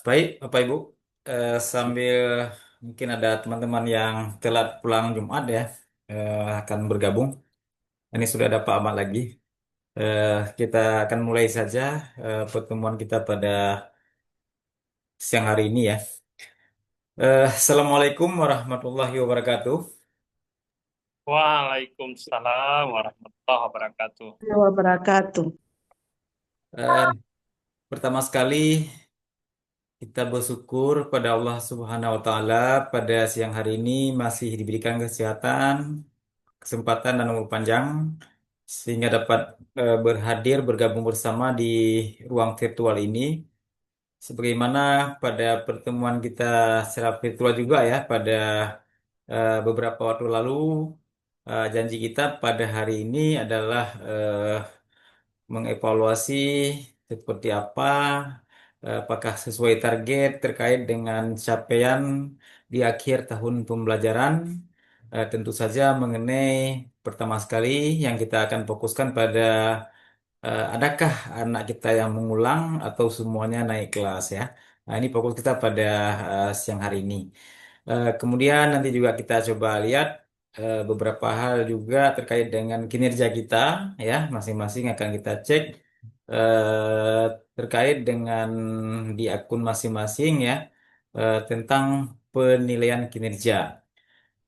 Baik, Bapak Ibu, sambil mungkin ada teman-teman yang telat pulang Jumat ya, akan bergabung. Ini sudah ada Pak Ahmad lagi. Kita akan mulai saja pertemuan kita pada siang hari ini ya. Assalamualaikum warahmatullahi wabarakatuh. Waalaikumsalam warahmatullahi wabarakatuh. Wabarakatuh. Eh, Pertama sekali kita bersyukur pada Allah Subhanahu wa Ta'ala pada siang hari ini masih diberikan kesehatan, kesempatan dan umur panjang sehingga dapat berhadir bergabung bersama di ruang virtual ini. Sebagaimana pada pertemuan kita secara virtual juga ya pada beberapa waktu lalu, janji kita pada hari ini adalah mengevaluasi seperti apa, apakah sesuai target terkait dengan capaian di akhir tahun pembelajaran. Tentu saja mengenai pertama sekali yang kita akan fokuskan pada adakah anak kita yang mengulang atau semuanya naik kelas ya. Nah, ini fokus kita pada siang hari ini. Kemudian nanti juga kita coba lihat beberapa hal juga terkait dengan kinerja kita ya, masing-masing akan kita cek terkait dengan di akun masing-masing ya tentang penilaian kinerja.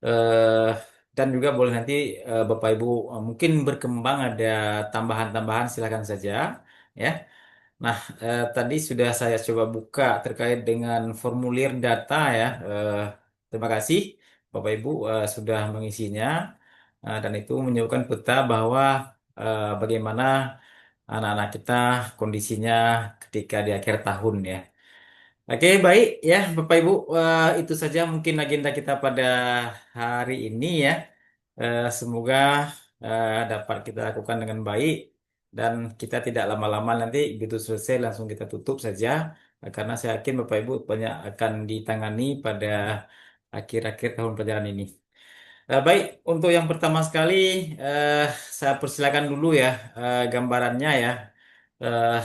Eh, dan juga boleh nanti Bapak Ibu mungkin berkembang ada tambahan-tambahan silakan saja ya. Nah, tadi sudah saya coba buka terkait dengan formulir data ya. Terima kasih Bapak Ibu sudah mengisinya. Dan itu menunjukkan peta bahwa bagaimana anak-anak kita kondisinya ketika di akhir tahun ya. Oke, baik ya Bapak Ibu. Itu saja mungkin agenda kita pada hari ini ya. Semoga dapat kita lakukan dengan baik dan kita tidak lama-lama nanti begitu selesai langsung kita tutup saja. Karena saya yakin Bapak Ibu banyak akan ditangani pada akhir-akhir tahun pelajaran ini. Baik, untuk yang pertama sekali eh, saya persilakan dulu ya gambarannya ya. Eh,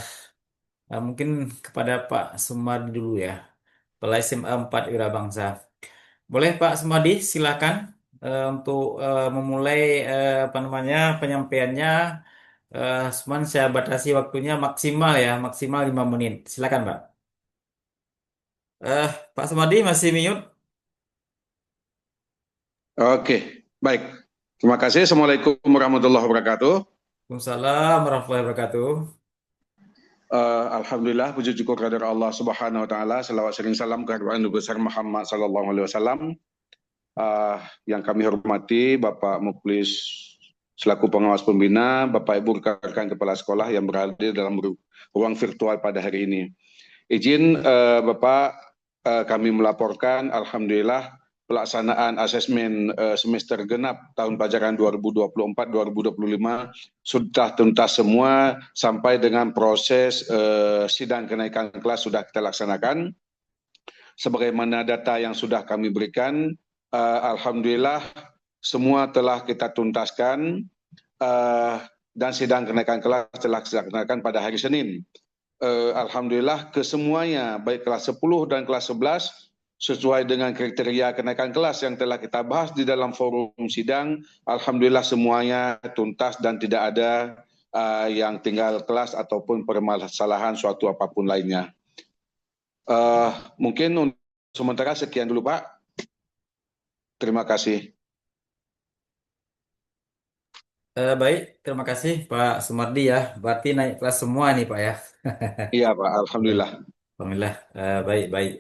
Mungkin kepada Pak Sumardi dulu ya. Kepala SMA 4 Wirabangsa. Boleh Pak Sumadi, silakan untuk memulai apa namanya penyampaiannya. Cuman saya batasi waktunya maksimal ya, maksimal 5 menit. Silakan Pak. Pak Sumadi masih mute? Oke, baik. Terima kasih. Assalamualaikum warahmatullahi wabarakatuh. Waalaikumsalam warahmatullahi wabarakatuh. Alhamdulillah, puji syukur kehadirat Allah Subhanahu wa taala. Selawat sering salam kehadirat Nabi besar Muhammad sallallahu alaihi wasallam. Yang kami hormati Bapak Muklis selaku pengawas pembina, Bapak Ibu rekan-rekan kepala sekolah yang berada dalam ruang virtual pada hari ini. Izin Bapak, kami melaporkan alhamdulillah pelaksanaan asesmen semester genap tahun pelajaran 2024-2025 sudah tuntas semua sampai dengan proses sidang kenaikan kelas sudah kita laksanakan. Sebagaimana data yang sudah kami berikan, alhamdulillah semua telah kita tuntaskan dan sidang kenaikan kelas telah dilaksanakan pada hari Senin. Alhamdulillah kesemuanya baik kelas 10 dan kelas 11 sesuai dengan kriteria kenaikan kelas yang telah kita bahas di dalam forum sidang. Alhamdulillah semuanya tuntas dan tidak ada yang tinggal kelas ataupun permasalahan suatu apapun lainnya. Mungkin untuk sementara sekian dulu Pak. Terima kasih. Baik, terima kasih Pak Sumardi ya. Berarti naik kelas semua nih Pak ya. Iya Pak, alhamdulillah. Alhamdulillah, baik baik.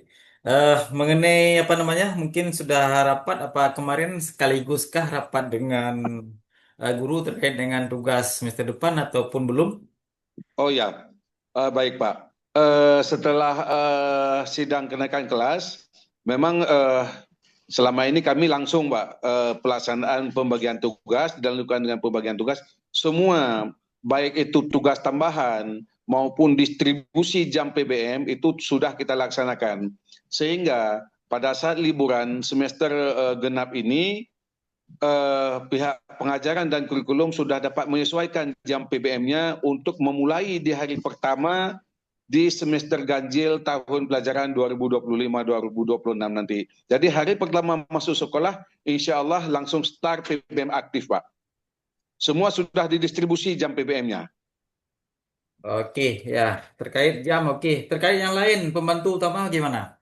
Mengenai apa namanya, mungkin sudah rapat apa kemarin sekaliguskah rapat dengan guru terkait dengan tugas semester depan ataupun belum? Oh ya, baik Pak. Setelah sidang kenaikan kelas, memang selama ini kami langsung Pak pelaksanaan pembagian tugas dan lakukan dengan pembagian tugas semua baik itu tugas tambahan maupun distribusi jam PBM itu sudah kita laksanakan sehingga pada saat liburan semester genap ini pihak pengajaran dan kurikulum sudah dapat menyesuaikan jam PBM-nya untuk memulai di hari pertama di semester ganjil tahun pelajaran 2025-2026 nanti. Jadi hari pertama masuk sekolah, insya Allah langsung start PPM aktif, Pak. Semua sudah didistribusi jam PPM-nya. Oke, ya. Terkait jam, oke. Terkait yang lain, pembantu utama gimana?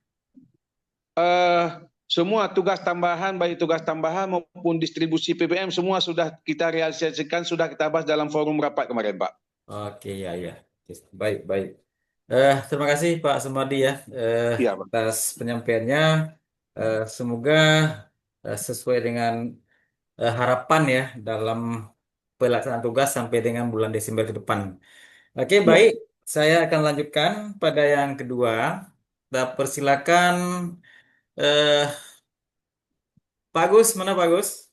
Eh, Semua tugas tambahan, baik tugas tambahan maupun distribusi PPM, semua sudah kita realisasikan, sudah kita bahas dalam forum rapat kemarin, Pak. Oke, ya, ya. Baik, baik. Terima kasih Pak Sumadi ya Iya, Pak. atas penyampaiannya. Semoga sesuai dengan harapan ya dalam pelaksanaan tugas sampai dengan bulan Desember ke depan. Oke, Iya. baik. Saya akan lanjutkan pada yang kedua. Kita persilakan eh, Pak Agus, mana Pak Agus?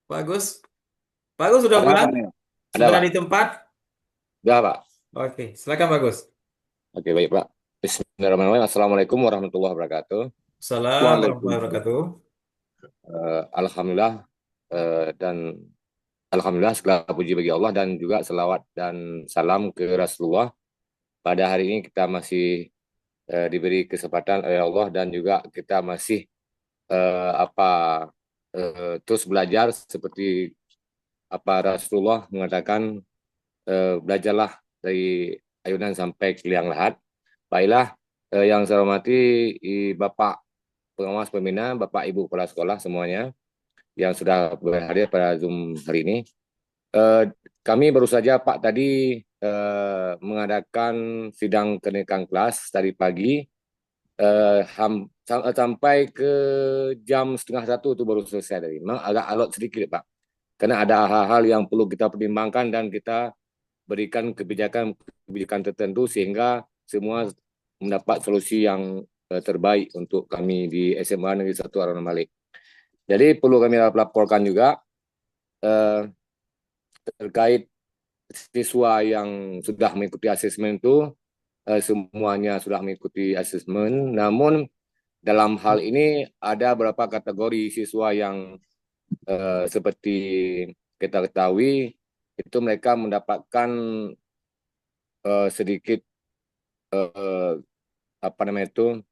Pak Agus, Pak Agus sudah Ada apa pulang? nih? Ada, Sudah Pak? di tempat? Udah, Pak. Oke, silakan Pak Agus. Oke, baik, Pak. Bismillahirrahmanirrahim. Assalamualaikum warahmatullahi wabarakatuh. Assalamualaikum warahmatullahi Waalaikumsalam. wabarakatuh. Alhamdulillah dan Alhamdulillah segala puji bagi Allah dan juga selawat dan salam ke Rasulullah. Pada hari ini kita masih diberi kesempatan oleh Allah dan juga kita masih terus belajar seperti apa Rasulullah mengatakan, belajarlah dari ayunan sampai ke liang lahat. Baiklah, yang saya hormati Bapak Pengawas Pembina, Bapak Ibu Kepala Sekolah semuanya yang sudah berhadir pada Zoom hari ini. Kami baru saja Pak tadi mengadakan sidang kenaikan kelas tadi pagi sampai ke jam setengah satu itu baru selesai tadi. Memang agak alot sedikit Pak, karena ada hal-hal yang perlu kita pertimbangkan dan kita berikan kebijakan tertentu sehingga semua mendapat solusi yang terbaik untuk kami di SMA Negeri 1 Aruna Malik. Jadi perlu kami laporkan juga terkait siswa yang sudah mengikuti asesmen itu, semuanya sudah mengikuti asesmen, namun dalam hal ini ada beberapa kategori siswa yang seperti kita ketahui itu mereka mendapatkan sedikit apa namanya itu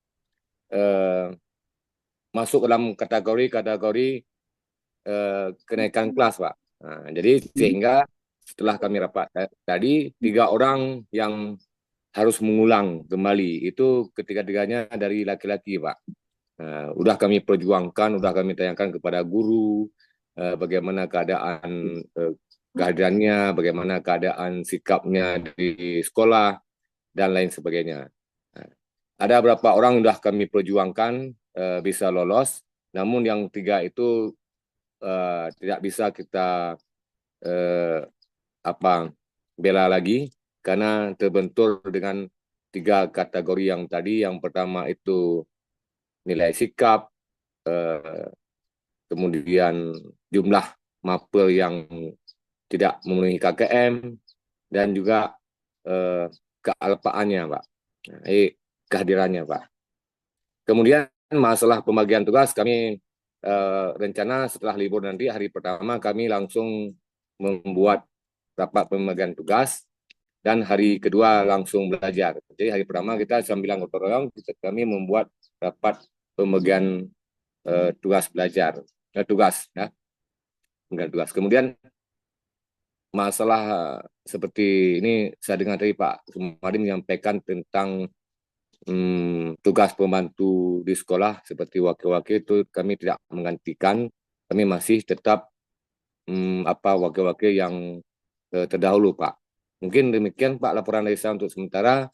masuk dalam kategori kenaikan kelas, Pak. Nah, jadi sehingga setelah kami rapat tadi 3 orang yang harus mengulang kembali itu ketiga-tiganya dari laki-laki, Pak. Udah kami perjuangkan, udah kami tanyakan kepada guru bagaimana keadaan kehadirannya, bagaimana keadaan sikapnya di sekolah dan lain sebagainya. Ada beberapa orang sudah kami perjuangkan bisa lolos, namun yang 3 itu tidak bisa kita bela lagi karena terbentur dengan 3 kategori yang tadi. Yang pertama itu nilai sikap, kemudian jumlah mapel yang tidak memenuhi KKM, dan juga kealpaannya, Pak. Kehadirannya, Pak. Kemudian masalah pembagian tugas, kami rencana setelah libur nanti hari pertama kami langsung membuat rapat pembagian tugas dan hari kedua langsung belajar. Jadi hari pertama kita sambil gotong royong kami membuat rapat pembagian tugas belajar, tugas ya, tugas. Kemudian masalah seperti ini saya dengar dari Pak Sumadi menyampaikan tentang tugas pembantu di sekolah seperti wakil-wakil itu kami tidak menggantikan, kami masih tetap wakil-wakil yang terdahulu, Pak. Mungkin demikian Pak laporan dari saya untuk sementara.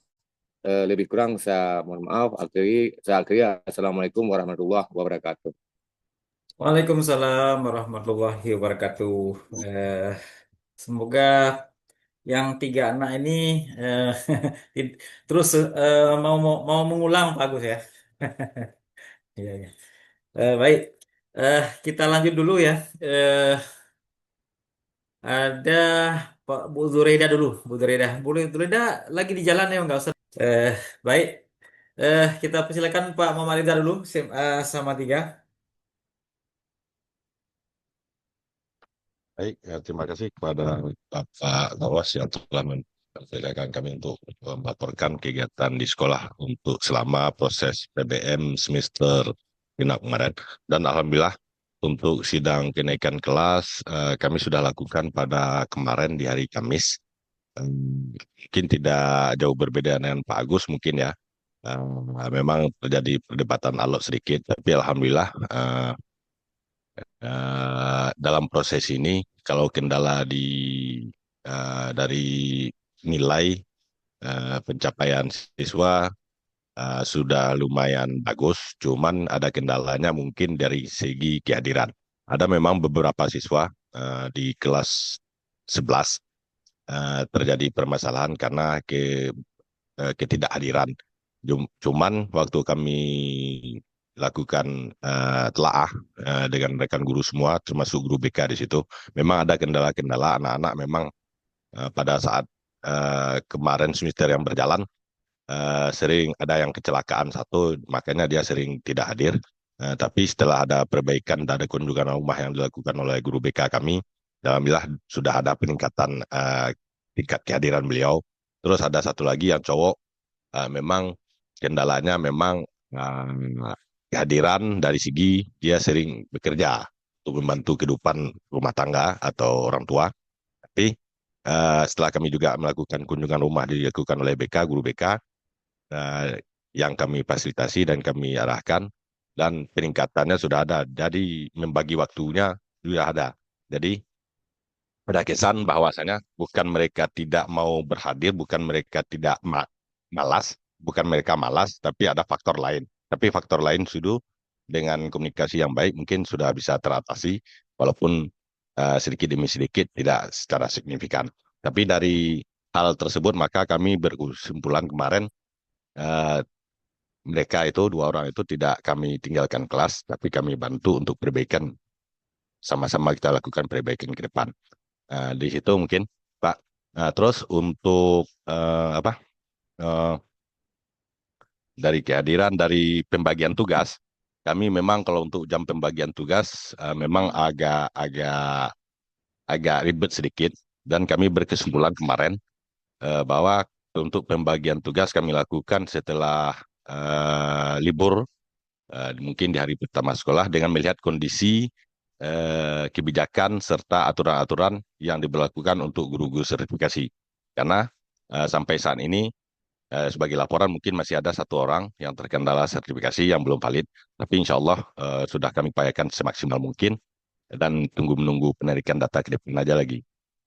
Lebih kurang saya mohon maaf. Saya akhiri. Assalamualaikum warahmatullahi wabarakatuh. Waalaikumsalam warahmatullahi wabarakatuh. Semoga yang 3 anak ini eh, terus mau mengulang Pak Agus ya. Iya, iya. Baik, kita lanjut dulu ya. Eh, ada Pak Bu Zureida dulu, Bu Zureida. Bu Zureida lagi di jalan ya, nggak usah. Baik, kita persilakan Pak Muhammad Ridha dulu, SMA sama 3. Baik, terima kasih kepada Bapak Gawas yang telah silakan kami untuk melaporkan kegiatan di sekolah untuk selama proses PBM semester genap kemarin. Dan alhamdulillah untuk sidang kenaikan kelas kami sudah lakukan pada kemarin di hari Kamis. Mungkin tidak jauh berbeda dengan Pak Agus mungkin ya. Memang terjadi perdebatan alot sedikit, tapi alhamdulillah dalam proses ini kalau kendala dari nilai pencapaian siswa sudah lumayan bagus, cuman ada kendalanya mungkin dari segi kehadiran. Ada memang beberapa siswa di kelas 11 terjadi permasalahan karena ketidakhadiran. Cuman waktu kami lakukan telaah dengan rekan guru semua, termasuk guru BK di situ, memang ada kendala-kendala anak-anak memang pada saat kemarin semester yang berjalan sering ada yang kecelakaan satu, makanya dia sering tidak hadir. Tapi setelah ada perbaikan dan ada kunjungan rumah yang dilakukan oleh guru BK kami, alhamdulillah sudah ada peningkatan tingkat kehadiran beliau. Terus ada satu lagi yang cowok, memang kendalanya memang kehadiran dari segi dia sering bekerja untuk membantu kehidupan rumah tangga atau orang tua. Tapi setelah kami juga melakukan kunjungan rumah dilakukan oleh BK, guru BK, yang kami fasilitasi dan kami arahkan, dan peningkatannya sudah ada. Jadi membagi waktunya sudah ada. Jadi ada kesan bahwasanya bukan mereka tidak mau berhadir, bukan mereka tidak malas, bukan mereka malas, tapi ada faktor lain. Tapi faktor lain sudah dengan komunikasi yang baik mungkin sudah bisa teratasi, walaupun sedikit demi sedikit tidak secara signifikan. Tapi dari hal tersebut maka kami berkesimpulan kemarin mereka itu dua orang itu tidak kami tinggalkan kelas, tapi kami bantu untuk perbaikan, sama-sama kita lakukan perbaikan ke depan. Di situ mungkin Pak. Terus untuk apa dari kehadiran dari pembagian tugas, kami memang kalau untuk jam pembagian tugas memang agak ribet sedikit, dan kami berkesimpulan kemarin bahwa untuk pembagian tugas kami lakukan setelah libur, mungkin di hari pertama sekolah, dengan melihat kondisi kebijakan serta aturan-aturan yang diberlakukan untuk guru-guru sertifikasi. Karena sampai saat ini sebagai laporan mungkin masih ada satu orang yang terkendala sertifikasi yang belum valid, tapi insya Allah sudah kami upayakan semaksimal mungkin dan tunggu menunggu penarikan data ke depan aja lagi.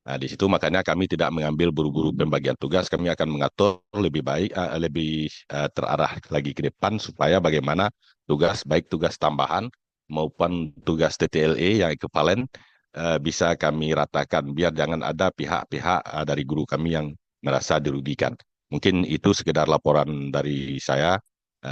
Nah, di situ makanya kami tidak mengambil buru-buru pembagian tugas, kami akan mengatur lebih baik, lebih terarah lagi ke depan supaya bagaimana tugas, baik tugas tambahan maupun tugas TTLE yang ekivalen bisa kami ratakan, biar jangan ada pihak-pihak dari guru kami yang merasa dirugikan. Mungkin itu sekedar laporan dari saya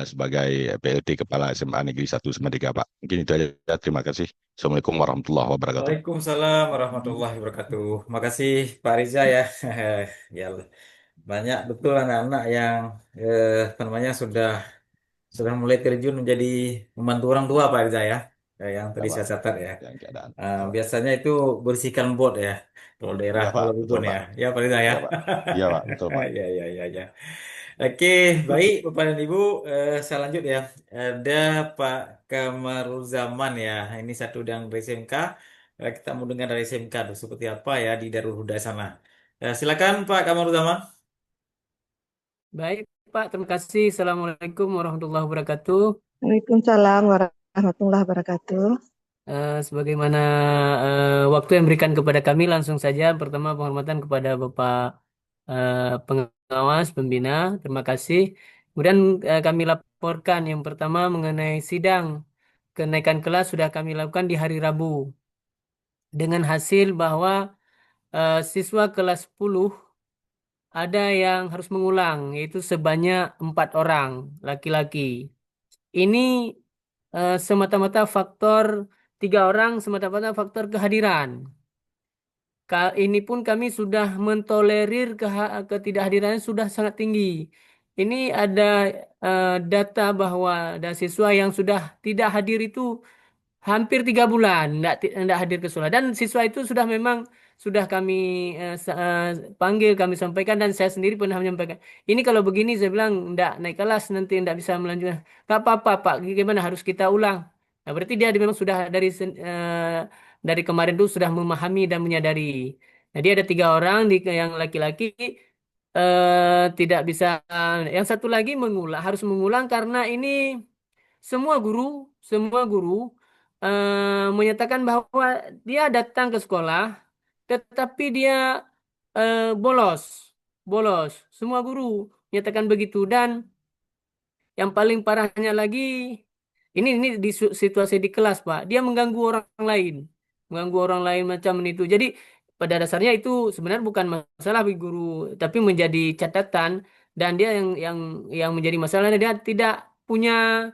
sebagai PLT Kepala SMA Negeri 1 Semadega, Pak. Mungkin itu aja. Terima kasih. Assalamualaikum warahmatullahi wabarakatuh. Waalaikumsalam warahmatullahi wabarakatuh. Makasih Pak Riza ya. Ya, banyak betul anak-anak yang apa namanya sudah mulai terjun menjadi membantu orang tua Pak Riza ya. Yang Ya, tadi Pak. saya catat ya. Yang keadaan. Biasanya itu bersihkan bot ya. Kalau daerah Iya, Pak. Pulau Betul, Ribun ya. Pak. Ya Pak Riza ya. Iya, Pak. Iya, Pak. Betul, Pak. Ya, ya, ya, ya. Oke, baik Bapak dan Ibu, saya lanjut ya. Ada Pak Kamaruzzaman ya. Ini satu yang dari SMK. Kita mau dengar dari SMK tuh seperti apa ya di Darul Huda sana. Silakan Pak Kamaruzzaman. Baik, Pak. Terima kasih. Assalamualaikum warahmatullahi wabarakatuh. Waalaikumsalam warahmatullahi wabarakatuh. Sebagaimana waktu yang berikan kepada kami, langsung saja. Pertama, penghormatan kepada Bapak pengawas, pembina. Terima kasih. Kemudian kami laporkan yang pertama mengenai sidang kenaikan kelas sudah kami lakukan di hari Rabu. Dengan hasil bahwa siswa kelas 10 ada yang harus mengulang, yaitu sebanyak 4 orang laki-laki. Ini semata-mata faktor 3 orang, semata-mata faktor kehadiran. Ini pun kami sudah mentolerir ketidakhadirannya sudah sangat tinggi. Ini ada data bahwa ada siswa yang sudah tidak hadir itu hampir 3 bulan, tidak hadir ke sekolah. Dan siswa itu sudah memang sudah kami panggil, kami sampaikan, dan saya sendiri pernah menyampaikan. Ini kalau begini saya bilang enggak naik kelas nanti enggak bisa melanjutkan. Gak apa-apa Pak, gimana harus kita ulang. Nah, berarti dia memang sudah dari kemarin tuh sudah memahami dan menyadari. Jadi ada 3 orang yang laki-laki tidak bisa. Yang satu lagi harus mengulang karena ini semua guru, semua guru menyatakan bahwa dia datang ke sekolah, tetapi dia bolos, bolos. Semua guru menyatakan begitu, dan yang paling parahnya lagi, ini di situasi di kelas, Pak. Dia mengganggu orang lain macam itu. Jadi pada dasarnya itu sebenarnya bukan masalah bagi guru, tapi menjadi catatan, dan dia yang menjadi masalah, dia tidak punya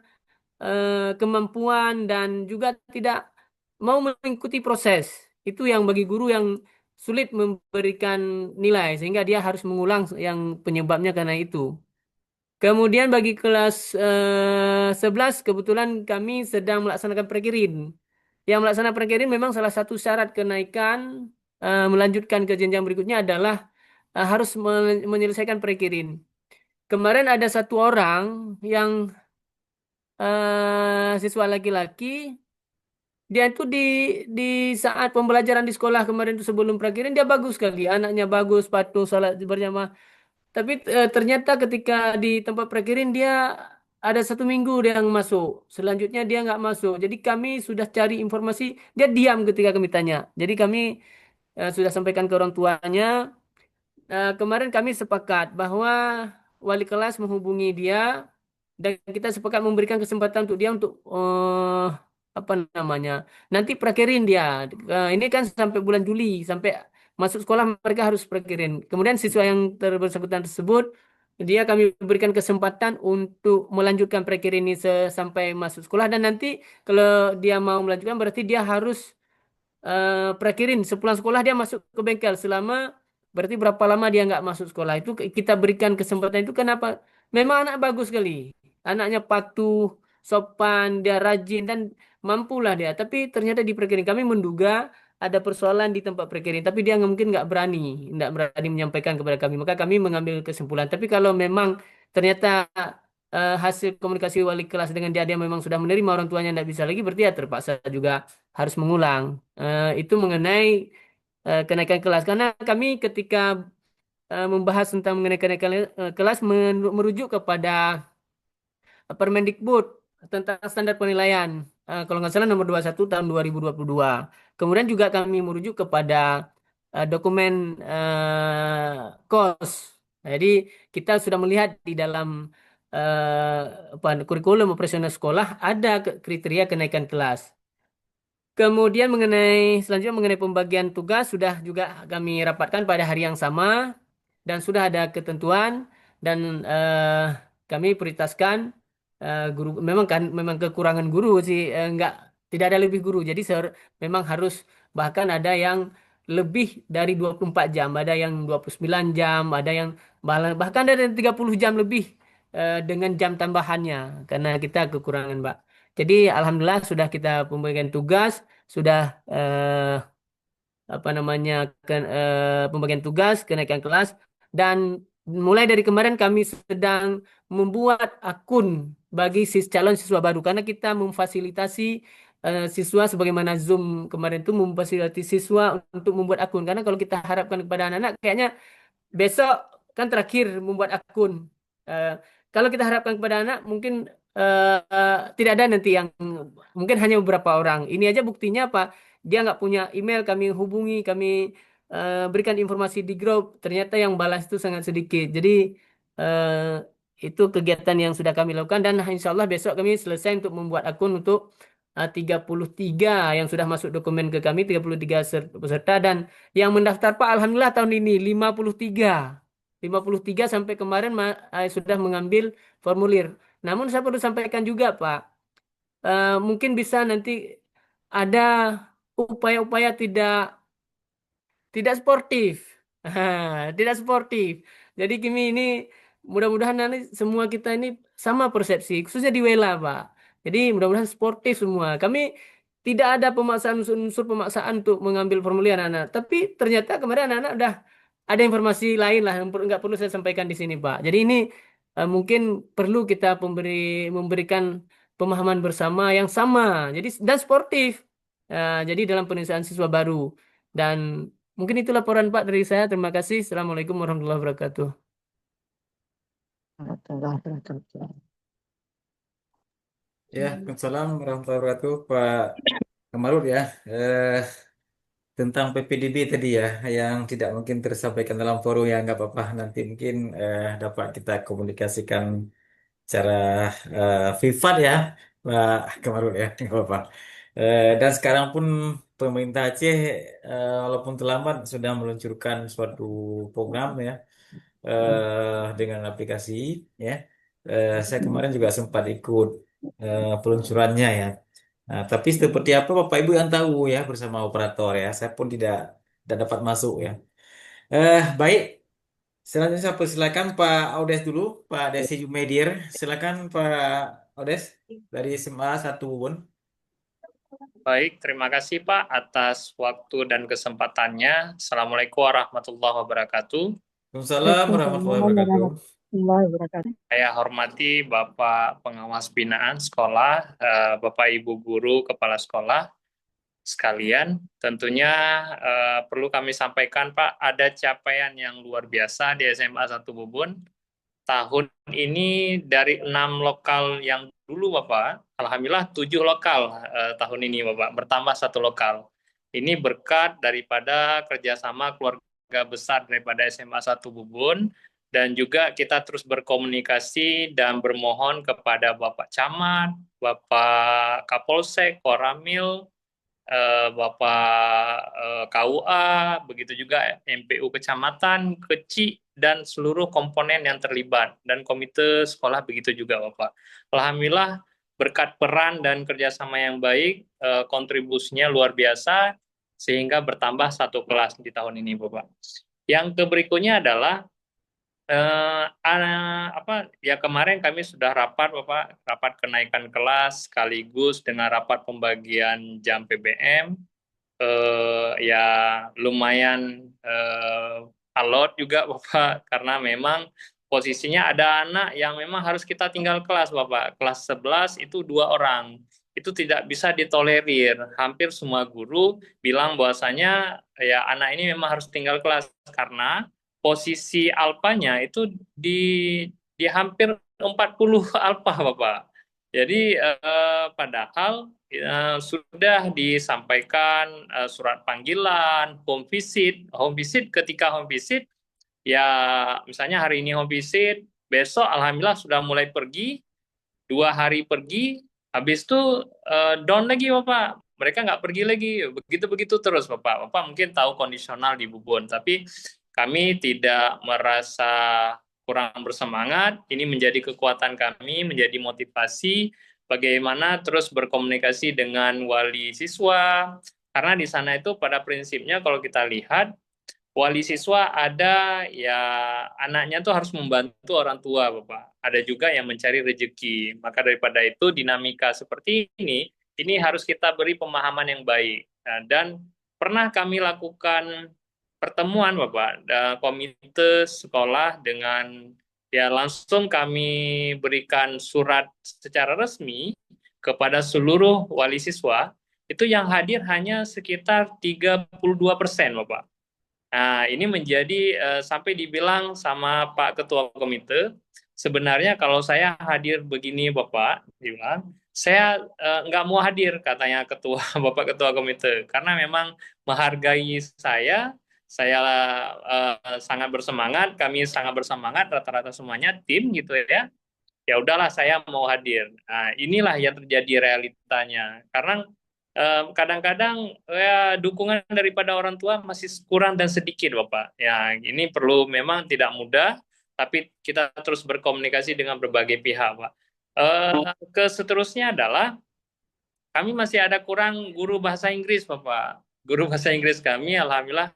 kemampuan dan juga tidak mau mengikuti proses. Itu yang bagi guru yang sulit memberikan nilai, sehingga dia harus mengulang yang penyebabnya karena itu. Kemudian bagi kelas 11 kebetulan kami sedang melaksanakan prekirin. Yang melaksanakan prekirin memang salah satu syarat kenaikan melanjutkan ke jenjang berikutnya adalah harus menyelesaikan prekirin. Kemarin ada 1 orang yang siswa laki-laki, dia itu di saat pembelajaran di sekolah kemarin itu sebelum prekirin dia bagus sekali, anaknya bagus, patuh, salat berjamaah. Tapi ternyata ketika di tempat prekirin dia ada 1 minggu dia yang masuk. Selanjutnya dia nggak masuk. Jadi kami sudah cari informasi, dia diam ketika kami tanya. Jadi kami sudah sampaikan ke orang tuanya. Kemarin kami sepakat bahwa wali kelas menghubungi dia, dan kita sepakat memberikan kesempatan untuk dia untuk apa namanya, nanti prakirin dia. Ini kan sampai bulan Juli, sampai masuk sekolah mereka harus prakirin. Kemudian siswa yang bersangkutan tersebut, dia kami berikan kesempatan untuk melanjutkan prakirin ini sampai masuk sekolah, dan nanti kalau dia mau melanjutkan berarti dia harus prakirin sepulang sekolah dia masuk ke bengkel selama, berarti berapa lama dia nggak masuk sekolah itu kita berikan kesempatan itu. Kenapa? Memang anak bagus sekali, anaknya patuh, sopan, dia rajin dan mampulah dia. Tapi ternyata di prekirin kami menduga ada persoalan di tempat prekirin, tapi dia mungkin nggak berani menyampaikan kepada kami. Maka kami mengambil kesimpulan. Tapi kalau memang ternyata hasil komunikasi wali kelas dengan dia memang sudah menerima, orang tuanya tidak bisa lagi, berarti ya terpaksa juga harus mengulang. Itu mengenai kenaikan kelas. Karena kami ketika membahas tentang mengenai kenaikan kelas merujuk kepada Permendikbud tentang standar penilaian. Kalau nggak salah nomor 21 tahun 2022. Kemudian juga kami merujuk kepada dokumen KOS. Jadi kita sudah melihat di dalam kurikulum operasional sekolah ada kriteria kenaikan kelas. Kemudian selanjutnya mengenai pembagian tugas sudah juga kami rapatkan pada hari yang sama, dan sudah ada ketentuan, dan kami prioritaskan guru. Memang kekurangan guru sih, enggak, tidak ada lebih guru. Jadi memang harus, bahkan ada yang lebih dari 24 jam, ada yang 29 jam, ada yang bahkan ada yang 30 jam lebih dengan jam tambahannya karena kita kekurangan, Mbak. Jadi alhamdulillah sudah kita pembagian tugas, sudah apa namanya pembagian tugas, kenaikan kelas, dan mulai dari kemarin kami sedang membuat akun bagi calon siswa baru, karena kita memfasilitasi siswa sebagaimana Zoom kemarin itu memfasilitasi siswa untuk membuat akun. Karena kalau kita harapkan kepada anak-anak kayaknya besok kan terakhir membuat akun. Eh, Kalau kita harapkan kepada anak mungkin tidak ada nanti, yang mungkin hanya beberapa orang. Ini aja buktinya apa? Dia nggak punya email, kami hubungi, kami berikan informasi di grup, ternyata yang balas itu sangat sedikit. Jadi itu kegiatan yang sudah kami lakukan, dan insya Allah besok kami selesai untuk membuat akun untuk 33 yang sudah masuk dokumen ke kami, 33 peserta, dan yang mendaftar Pak alhamdulillah tahun ini 53 sampai kemarin sudah mengambil formulir. Namun saya perlu sampaikan juga Pak, mungkin bisa nanti ada upaya-upaya tidak sportif. Tidak sportif. Jadi Kimi ini mudah-mudahan nanti semua kita ini sama persepsi, khususnya di Wela, Pak. Jadi mudah-mudahan sportif semua. Kami tidak ada pemaksaan unsur pemaksaan untuk mengambil formulir anak-anak. Tapi ternyata kemarin anak-anak udah ada informasi lain lah yang nggak perlu saya sampaikan di sini, Pak. Jadi ini mungkin perlu kita memberikan pemahaman bersama yang sama. Jadi dan sportif. Jadi dalam penyelesaian siswa baru. Dan mungkin itu laporan Pak dari saya. Terima kasih. Assalamualaikum warahmatullahi wabarakatuh. Warahmatullahi wabarakatuh. Ya, Waalaikumsalam warahmatullahi wabarakatuh, Pak Kamarud ya. Eh, tentang PPDB tadi ya, yang tidak mungkin tersampaikan dalam forum ya, nggak apa-apa. Nanti mungkin dapat kita komunikasikan secara privat ya, Pak Kamarud ya, nggak apa-apa. Dan sekarang pun pemerintah Aceh, walaupun terlambat, sudah meluncurkan suatu program ya, dengan aplikasi ya. Saya kemarin juga sempat ikut peluncurannya ya. Nah, tapi seperti apa Bapak Ibu yang tahu ya bersama operator ya. Saya pun tidak dapat masuk ya. Baik, selanjutnya saya persilakan Pak Audes dulu, Pak Desi Jumaidir. Silakan Pak Audes dari SMA 1 Ubun. Baik, terima kasih Pak atas waktu dan kesempatannya. Assalamualaikum warahmatullahi wabarakatuh. Waalaikumsalam warahmatullahi wabarakatuh. Warahmatullahi wabarakatuh. Saya hormati Bapak Pengawas Binaan Sekolah, Bapak Ibu Guru Kepala Sekolah sekalian. Tentunya perlu kami sampaikan Pak, ada capaian yang luar biasa di SMA 1 Bubun. Tahun ini dari 6 lokal yang dulu Bapak, alhamdulillah 7 lokal tahun ini Bapak, bertambah 1 lokal. Ini berkat daripada kerjasama keluarga besar daripada SMA 1 Bubun, dan juga kita terus berkomunikasi dan bermohon kepada Bapak Camat, Bapak Kapolsek, Koramil, Bapak KUA, begitu juga MPU Kecamatan, Keci, dan seluruh komponen yang terlibat, dan komite sekolah begitu juga Bapak. Alhamdulillah berkat peran dan kerjasama yang baik, kontribusinya luar biasa, sehingga bertambah 1 kelas di tahun ini Bapak. Yang berikutnya adalah kemarin kami sudah rapat Bapak, rapat kenaikan kelas sekaligus dengan rapat pembagian jam PBM. Ya lumayan alot juga Bapak, karena memang posisinya ada anak yang memang harus kita tinggal kelas Bapak. Kelas 11 itu 2 orang. Itu tidak bisa ditolerir. Hampir semua guru bilang bahwasanya ya anak ini memang harus tinggal kelas karena posisi alpanya itu di hampir 40 alpa Bapak. Jadi padahal sudah disampaikan surat panggilan, home visit ketika home visit, ya misalnya hari ini home visit, besok alhamdulillah sudah mulai pergi, 2 hari pergi, habis itu down lagi Bapak, mereka nggak pergi lagi, begitu-begitu terus Bapak. Bapak mungkin tahu kondisional di Bubun, tapi kami tidak merasa kurang bersemangat, ini menjadi kekuatan kami, menjadi motivasi, bagaimana terus berkomunikasi dengan wali siswa, karena di sana itu pada prinsipnya kalau kita lihat, wali siswa ada ya anaknya tuh harus membantu orang tua Bapak, ada juga yang mencari rezeki, maka daripada itu dinamika seperti ini harus kita beri pemahaman yang baik. Nah, dan pernah kami lakukan pertemuan Bapak, komite sekolah dengan ya langsung kami berikan surat secara resmi kepada seluruh wali siswa, itu yang hadir hanya sekitar 32% Bapak. Nah, ini menjadi sampai dibilang sama Pak Ketua Komite, sebenarnya kalau saya hadir begini Bapak, dibilang, saya nggak mau hadir, katanya Bapak Ketua Komite, karena memang menghargai saya sangat bersemangat, kami sangat bersemangat, rata-rata semuanya tim gitu ya. Ya udahlah saya mau hadir. Nah, inilah yang terjadi realitanya. Karena kadang-kadang ya dukungan daripada orang tua masih kurang dan sedikit Bapak. Ya, ini perlu memang tidak mudah, tapi kita terus berkomunikasi dengan berbagai pihak, Pak. Seterusnya adalah kami masih ada kurang guru bahasa Inggris, Bapak. Guru bahasa Inggris kami alhamdulillah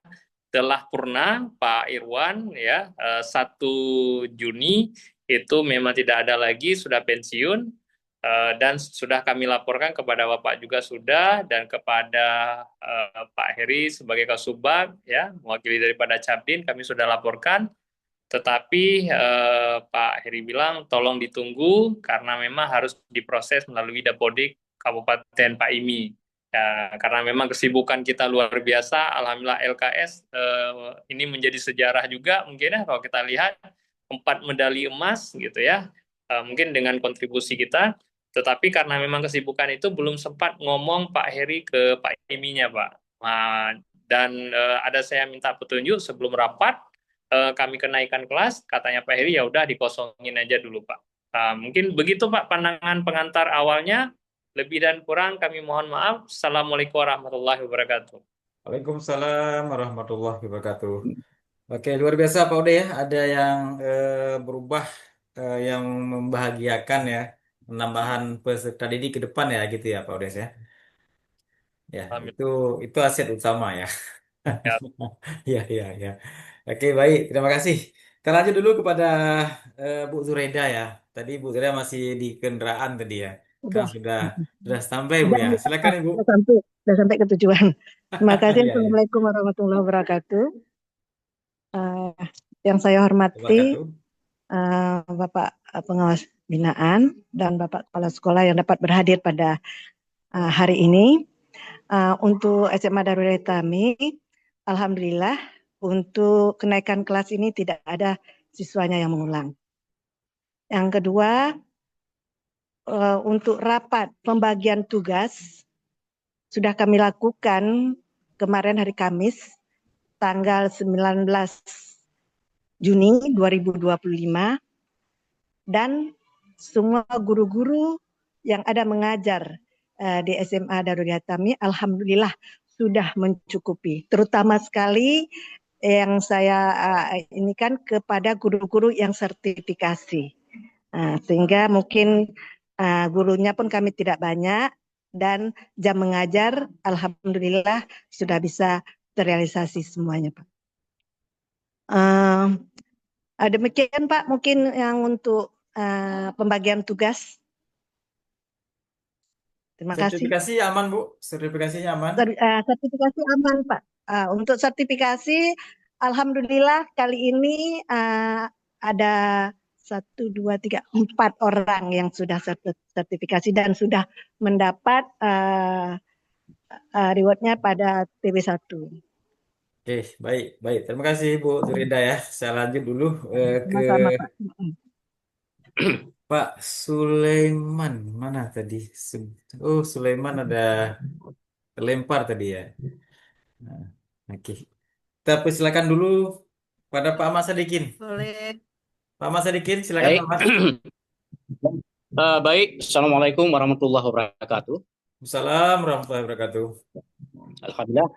telah purna Pak Irwan ya 1 Juni itu memang tidak ada lagi, sudah pensiun. Dan sudah kami laporkan kepada Bapak juga sudah, dan kepada Pak Heri sebagai Kasubag, ya, mewakili daripada Cabdin, kami sudah laporkan. Tetapi Pak Heri bilang tolong ditunggu karena memang harus diproses melalui Dapodik Kabupaten Pak Imi. Ya, karena memang kesibukan kita luar biasa, alhamdulillah LKS ini menjadi sejarah juga mungkin ya kalau kita lihat 4 medali emas gitu ya, mungkin dengan kontribusi kita. Tetapi karena memang kesibukan itu belum sempat ngomong Pak Heri ke Pak Imi-nya, Pak. Dan ada saya minta petunjuk sebelum rapat kami kenaikan kelas, katanya Pak Heri ya udah dikosongin aja dulu, Pak. Mungkin begitu Pak pandangan pengantar awalnya. Lebih dan kurang kami mohon maaf. Assalamualaikum warahmatullahi wabarakatuh. Waalaikumsalam warahmatullahi wabarakatuh. Oke, luar biasa Pak Ude ya. Ada yang berubah, yang membahagiakan ya, penambahan peserta didik ke depan ya gitu ya Pak Udes ya. Ya, Amin. itu aset utama ya. Ya. Ya, ya, ya. Oke, baik. Terima kasih. Kita lanjut dulu kepada Bu Zuraida ya. Tadi Bu Zuraida masih di kendaraan tadi ya. Kan Udah. sudah sampai Bu Udah, ya. Silakan Ibu. udah sampai ke tujuan. Terima kasih. Ya, ya. Assalamualaikum warahmatullahi wabarakatuh. Eh, yang saya hormati Wabarakatuh. Bapak Pengawas Binaan dan Bapak Kepala Sekolah yang dapat berhadir pada hari ini. Untuk SMA Darul Utami, alhamdulillah untuk kenaikan kelas ini tidak ada siswanya yang mengulang. Yang kedua, untuk rapat pembagian tugas sudah kami lakukan kemarin hari Kamis tanggal 19 Juni 2025, dan semua guru-guru yang ada mengajar di SMA Darul Utami alhamdulillah sudah mencukupi, terutama sekali yang saya ini kan kepada guru-guru yang sertifikasi, sehingga mungkin gurunya pun kami tidak banyak dan jam mengajar alhamdulillah sudah bisa terrealisasi semuanya, Pak. Demikian Pak, mungkin yang untuk pembagian tugas. Terima kasih. Sertifikasi aman Bu? Sertifikasinya aman? Sertifikasi aman Pak. Untuk sertifikasi, alhamdulillah kali ini ada 1, 2, 3, 4 orang yang sudah sertifikasi dan sudah mendapat rewardnya pada TB1. Oke, baik, baik. Terima kasih Bu Zuraida ya. Saya lanjut dulu ke Sama-sama Pak. Pak Sulaiman. Mana tadi? Oh, Sulaiman ada terlempar tadi ya. Nah, oke. Kita persilakan dulu pada Pak Ahmad Sadikin. Boleh. Pak Ahmad Sadikin, silakan Baik. Pak Ahmad. Baik, Assalamualaikum warahmatullahi wabarakatuh. Assalamualaikum warahmatullahi wabarakatuh. Alhamdulillah.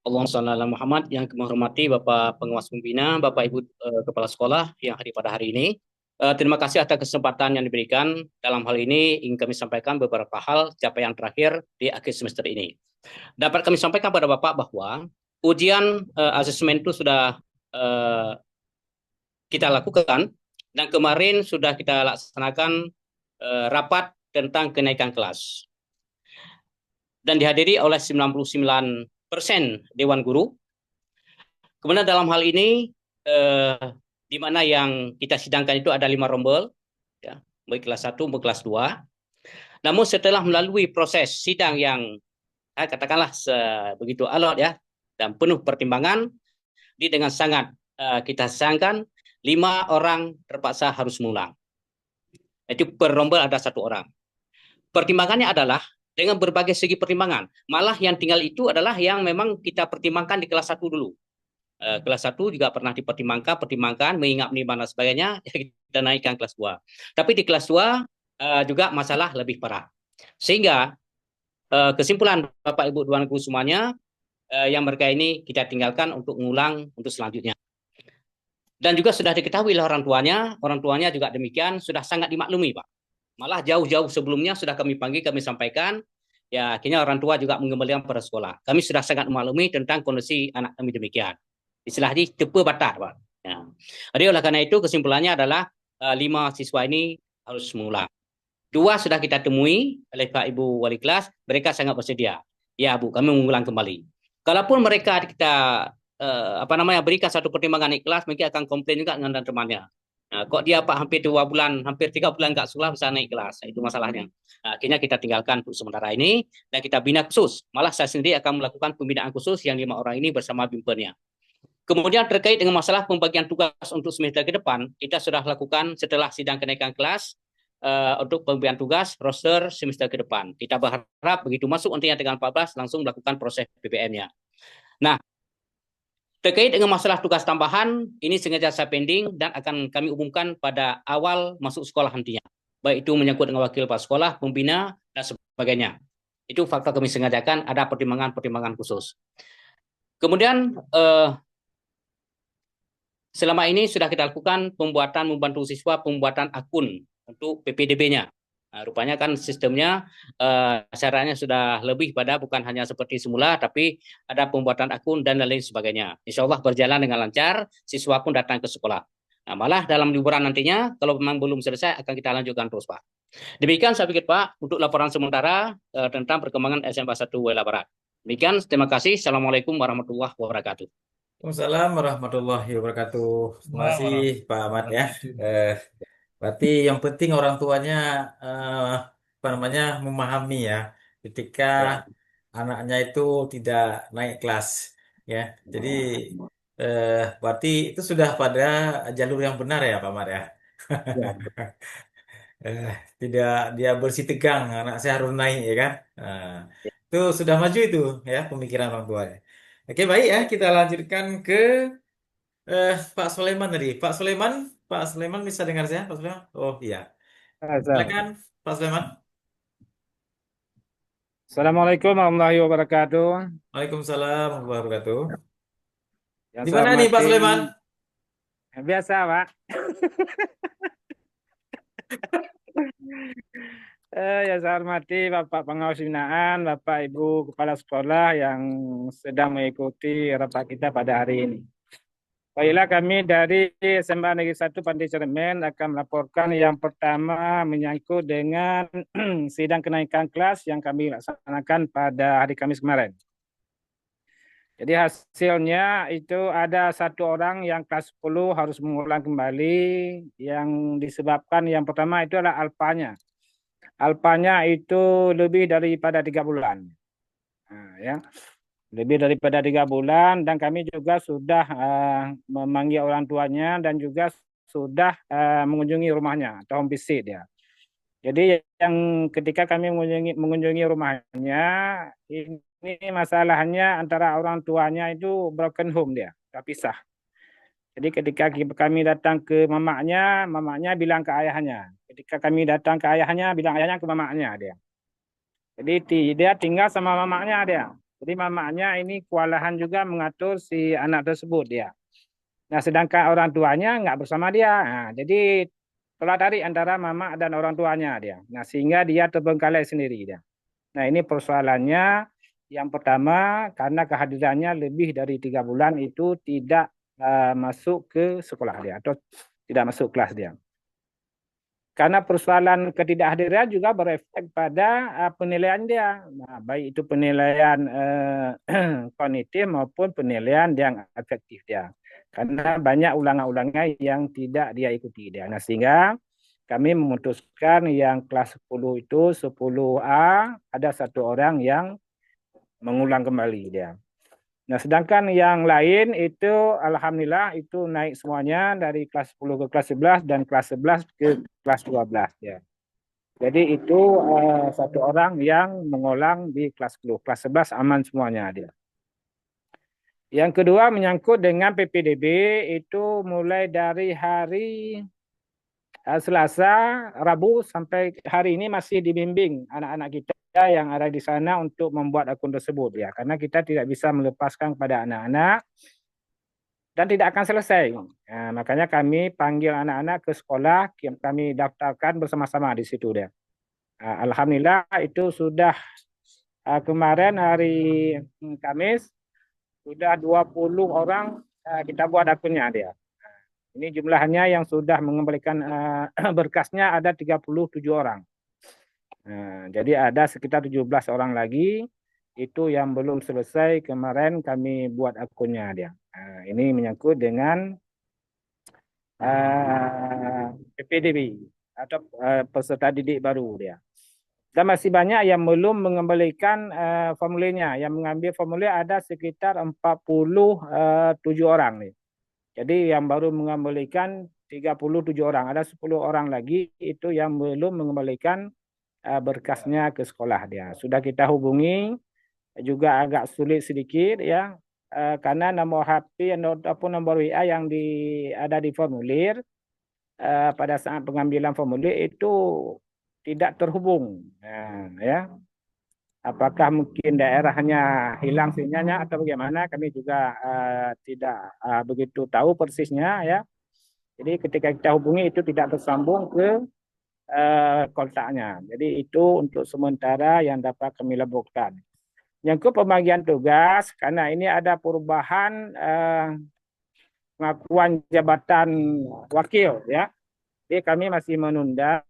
Allahumma shalli ala Muhammad. Yang kami hormati Bapak Pengawas Pembina, Bapak Ibu Kepala Sekolah yang hadir pada hari ini. Terima kasih atas kesempatan yang diberikan. Dalam hal ini ingin kami sampaikan beberapa hal capaian terakhir di akhir semester ini. Dapat kami sampaikan pada Bapak bahwa ujian asesmen itu sudah kita lakukan, dan kemarin sudah kita laksanakan rapat tentang kenaikan kelas. Dan dihadiri oleh 99% Dewan Guru. Kemudian dalam hal ini di mana yang kita sidangkan itu ada 5 rombel, ya, baik kelas 1 maupun kelas 2. Namun setelah melalui proses sidang yang katakanlah begitu alot ya dan penuh pertimbangan, dengan sangat kita sayangkan 5 orang terpaksa harus mengulang. Itu per rombel ada 1 orang. Pertimbangannya adalah dengan berbagai segi pertimbangan. Malah yang tinggal itu adalah yang memang kita pertimbangkan di kelas 1 dulu. Kelas 1 juga pernah pertimbangkan, mengingat nih mana sebagainya, kita naikkan kelas 2. Tapi di kelas 2 juga masalah lebih parah. Sehingga kesimpulan Bapak Ibu Dewan Guru semuanya, yang mereka ini kita tinggalkan untuk mengulang untuk selanjutnya. Dan juga sudah diketahui oleh orang tuanya juga demikian, sudah sangat dimaklumi Pak. Malah jauh-jauh sebelumnya sudah kami panggil, kami sampaikan, ya akhirnya orang tua juga mengembalikan pada sekolah. Kami sudah sangat memaklumi tentang kondisi anak kami demikian. Istilahnya tepa batar Pak. Ya. Jadi oleh karena itu kesimpulannya adalah 5 siswa ini harus mengulang. 2 sudah kita temui oleh Pak Ibu Wali kelas, mereka sangat bersedia. Ya Bu, kami mengulang kembali. Kalaupun mereka kita berikan satu pertimbangan ikhlas, mereka akan komplain juga dengan temannya. Nah, kok dia Pak hampir 2 bulan, hampir 3 bulan nggak sekolah bisa naik kelas. Itu masalahnya. Nah, akhirnya kita tinggalkan untuk sementara ini dan kita bina khusus. Malah saya sendiri akan melakukan pembinaan khusus yang 5 orang ini bersama bimpernya. Kemudian terkait dengan masalah pembagian tugas untuk semester ke depan, kita sudah lakukan setelah sidang kenaikan kelas untuk pembagian tugas roster semester ke depan. Kita berharap begitu masuk nantinya tanggal 14 langsung melakukan proses PPM-nya. Nah, terkait dengan masalah tugas tambahan, ini sengaja saya pending dan akan kami umumkan pada awal masuk sekolah nantinya. Baik itu menyangkut dengan wakil kepala sekolah, pembina, dan sebagainya. Itu fakta kami sengajakan ada pertimbangan-pertimbangan khusus. Kemudian selama ini sudah kita lakukan membantu siswa pembuatan akun untuk PPDB-nya. Nah, rupanya kan sistemnya syaratnya sudah lebih pada bukan hanya seperti semula, tapi ada pembuatan akun dan lain sebagainya. Insya Allah berjalan dengan lancar, siswa pun datang ke sekolah. Nah, malah dalam liburan nantinya, kalau memang belum selesai, akan kita lanjutkan terus, Pak. Demikian saya pikir, Pak, untuk laporan sementara tentang perkembangan SMA 1 Wela Barat. Demikian, terima kasih. Assalamualaikum warahmatullahi wabarakatuh. Waalaikumsalam warahmatullahi wabarakatuh. Terima kasih Pak Ahmad ya. Berarti yang penting orang tuanya memahami ya ketika anaknya itu tidak naik kelas ya. Jadi berarti itu sudah pada jalur yang benar ya Pak Ahmad ya. Eh, Tidak dia bersih tegang anak saya harus naik ya kan. Nah, itu sudah maju itu ya pemikiran orang tuanya. Oke baik ya kita lanjutkan ke Pak Sulaiman tadi. Pak Sulaiman bisa dengar saya, Pak Sulaiman? Oh iya. Silakan, Pak Sulaiman. Assalamualaikum warahmatullahi wabarakatuh. Waalaikumsalam warahmatullahi wabarakatuh. Yang Di saya mana nih Pak hormati, Sulaiman? biasa Pak. Yang saya hormati Bapak Pengawas Binaan, Bapak Ibu Kepala Sekolah yang sedang mengikuti rapat kita pada hari ini. Baiklah, kami dari SMA Negeri 1 Pantai Cermin akan melaporkan yang pertama menyangkut dengan sidang kenaikan kelas yang kami laksanakan pada hari Kamis kemarin. Jadi hasilnya itu ada 1 orang yang kelas 10 harus mengulang kembali yang disebabkan yang pertama itu adalah alfanya. Alfanya itu lebih daripada 3 bulan. Nah, ya. Lebih daripada 3 bulan dan kami juga sudah memanggil orang tuanya dan juga sudah mengunjungi rumahnya atau home visit ya. Jadi yang ketika kami mengunjungi rumahnya, ini masalahnya antara orang tuanya itu broken home dia, terpisah. Jadi ketika kami datang ke mamanya bilang ke ayahnya. Ketika kami datang ke ayahnya, bilang ayahnya ke mamanya dia. Jadi dia tinggal sama mamanya dia. Jadi mamanya ini kewalahan juga mengatur si anak tersebut dia. Nah sedangkan orang tuanya nggak bersama dia. Nah, jadi telah tarik antara mama dan orang tuanya dia. Nah, sehingga dia terbengkalai sendiri dia. Nah, ini persoalannya yang pertama karena kehadirannya lebih dari 3 bulan itu tidak masuk ke sekolah dia atau tidak masuk kelas dia. Karena persoalan ketidakhadiran juga berefek pada penilaian dia. Nah, baik itu penilaian kognitif maupun penilaian yang afektif dia. Karena banyak ulangan-ulangan yang tidak dia ikuti dia. Nah, sehingga kami memutuskan yang kelas 10 itu 10A ada 1 orang yang mengulang kembali dia. Nah, sedangkan yang lain itu alhamdulillah itu naik semuanya dari kelas 10 ke kelas 11 dan kelas 11 ke kelas 12 ya. Jadi itu 1 orang yang mengulang di kelas 10. Kelas 11 aman semuanya dia. Yang kedua menyangkut dengan PPDB itu mulai dari hari Selasa, Rabu sampai hari ini masih dibimbing anak-anak kita yang ada di sana untuk membuat akun tersebut ya. Karena kita tidak bisa melepaskan kepada anak-anak dan tidak akan selesai. Nah, makanya kami panggil anak-anak ke sekolah, kami daftarkan bersama-sama di situ dia. Alhamdulillah itu sudah kemarin hari Kamis sudah 20 orang kita buat akunnya dia. Ini jumlahnya yang sudah mengembalikan berkasnya ada 37 orang. Nah, jadi ada sekitar 17 orang lagi itu yang belum selesai, kemarin kami buat akunnya dia. Nah, ini menyangkut dengan PPDB atau peserta didik baru dia. Dan masih banyak yang belum mengembalikan formulirnya. Yang mengambil formulir ada sekitar 47 orang nih. Jadi yang baru mengembalikan 37 orang. Ada 10 orang lagi itu yang belum mengembalikan berkasnya ke sekolah dia. Sudah kita hubungi, juga agak sulit sedikit ya, karena nomor HP ataupun nomor WA yang ada di formulir pada saat pengambilan formulir itu tidak terhubung. Nah, ya, apakah mungkin daerahnya hilang sinyalnya atau bagaimana? Kami juga tidak begitu tahu persisnya ya. Jadi ketika kita hubungi itu tidak tersambung ke kontaknya. Jadi itu untuk sementara yang dapat kami laporkan. Yang ke pembagian tugas, karena ini ada perubahan pengakuan jabatan wakil ya. Jadi kami masih menunda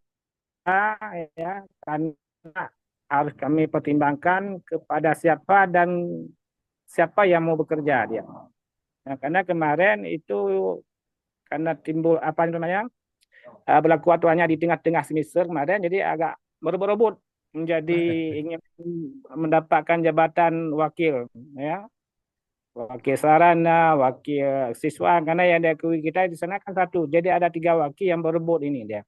ya, karena harus kami pertimbangkan kepada siapa dan siapa yang mau bekerja dia. Nah, karena kemarin itu karena timbul apa namanya berlaku aturannya di tengah-tengah semester kemarin, jadi agak berebut-rebut menjadi ingin mendapatkan jabatan wakil ya, wakil sarana, wakil siswa, karena yang diakui kita di sana kan satu, jadi ada 3 wakil yang berebut ini dia.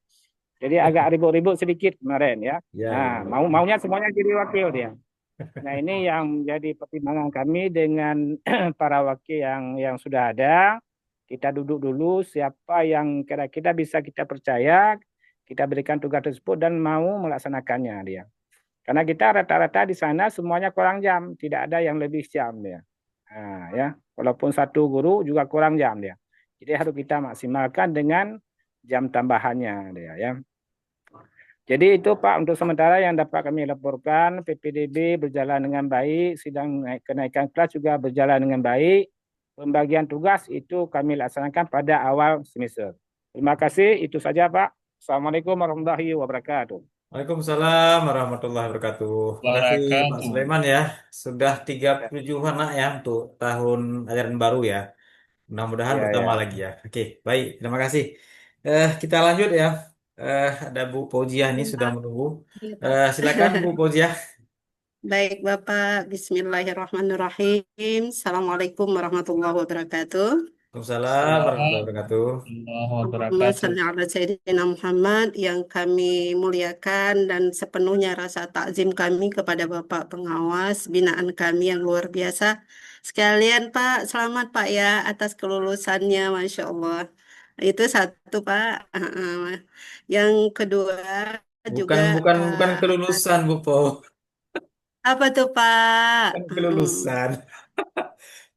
Jadi agak ribut-ribut sedikit kemarin ya. Nah, maunya semuanya jadi wakil dia. Nah, ini yang menjadi pertimbangan kami dengan para wakil yang sudah ada. Kita duduk dulu siapa yang kira-kira bisa kita percaya, kita berikan tugas tersebut dan mau melaksanakannya dia. Karena kita rata-rata di sana semuanya kurang jam, tidak ada yang lebih jam dia. Nah, ya, walaupun satu guru juga kurang jam dia. Jadi harus kita maksimalkan dengan jam tambahannya dia ya. Jadi itu Pak untuk sementara yang dapat kami laporkan. PPDB berjalan dengan baik, sidang kenaikan kelas juga berjalan dengan baik. Pembagian tugas itu kami laksanakan pada awal semester. Terima kasih, itu saja Pak. Assalamualaikum warahmatullahi wabarakatuh. Waalaikumsalam warahmatullahi wabarakatuh. Terima kasih Pak Sulaiman ya. Sudah 37 anak ya untuk tahun ajaran baru ya. Mudah-mudahan Ya, bertambah ya. lagi ya. Oke, baik. Terima kasih. Kita lanjut ya. Ada Bu Fauzia ini sudah menunggu. Iya, Pak. Silakan Bu Fauzia. Baik, Bapak. Bismillahirrahmanirrahim. Assalamualaikum warahmatullahi wabarakatuh. Waalaikumsalam warahmatullahi wabarakatuh. Allahumma shalli ala Sayyidina Muhammad, yang kami muliakan dan sepenuhnya rasa takzim kami kepada Bapak pengawas binaan kami yang luar biasa. Sekalian Pak, selamat Pak ya atas kelulusannya, Masya Allah. Itu satu Pak. Yang kedua juga Bukan kelulusan Bu Po. apa tuh Pak? Bukan kelulusan.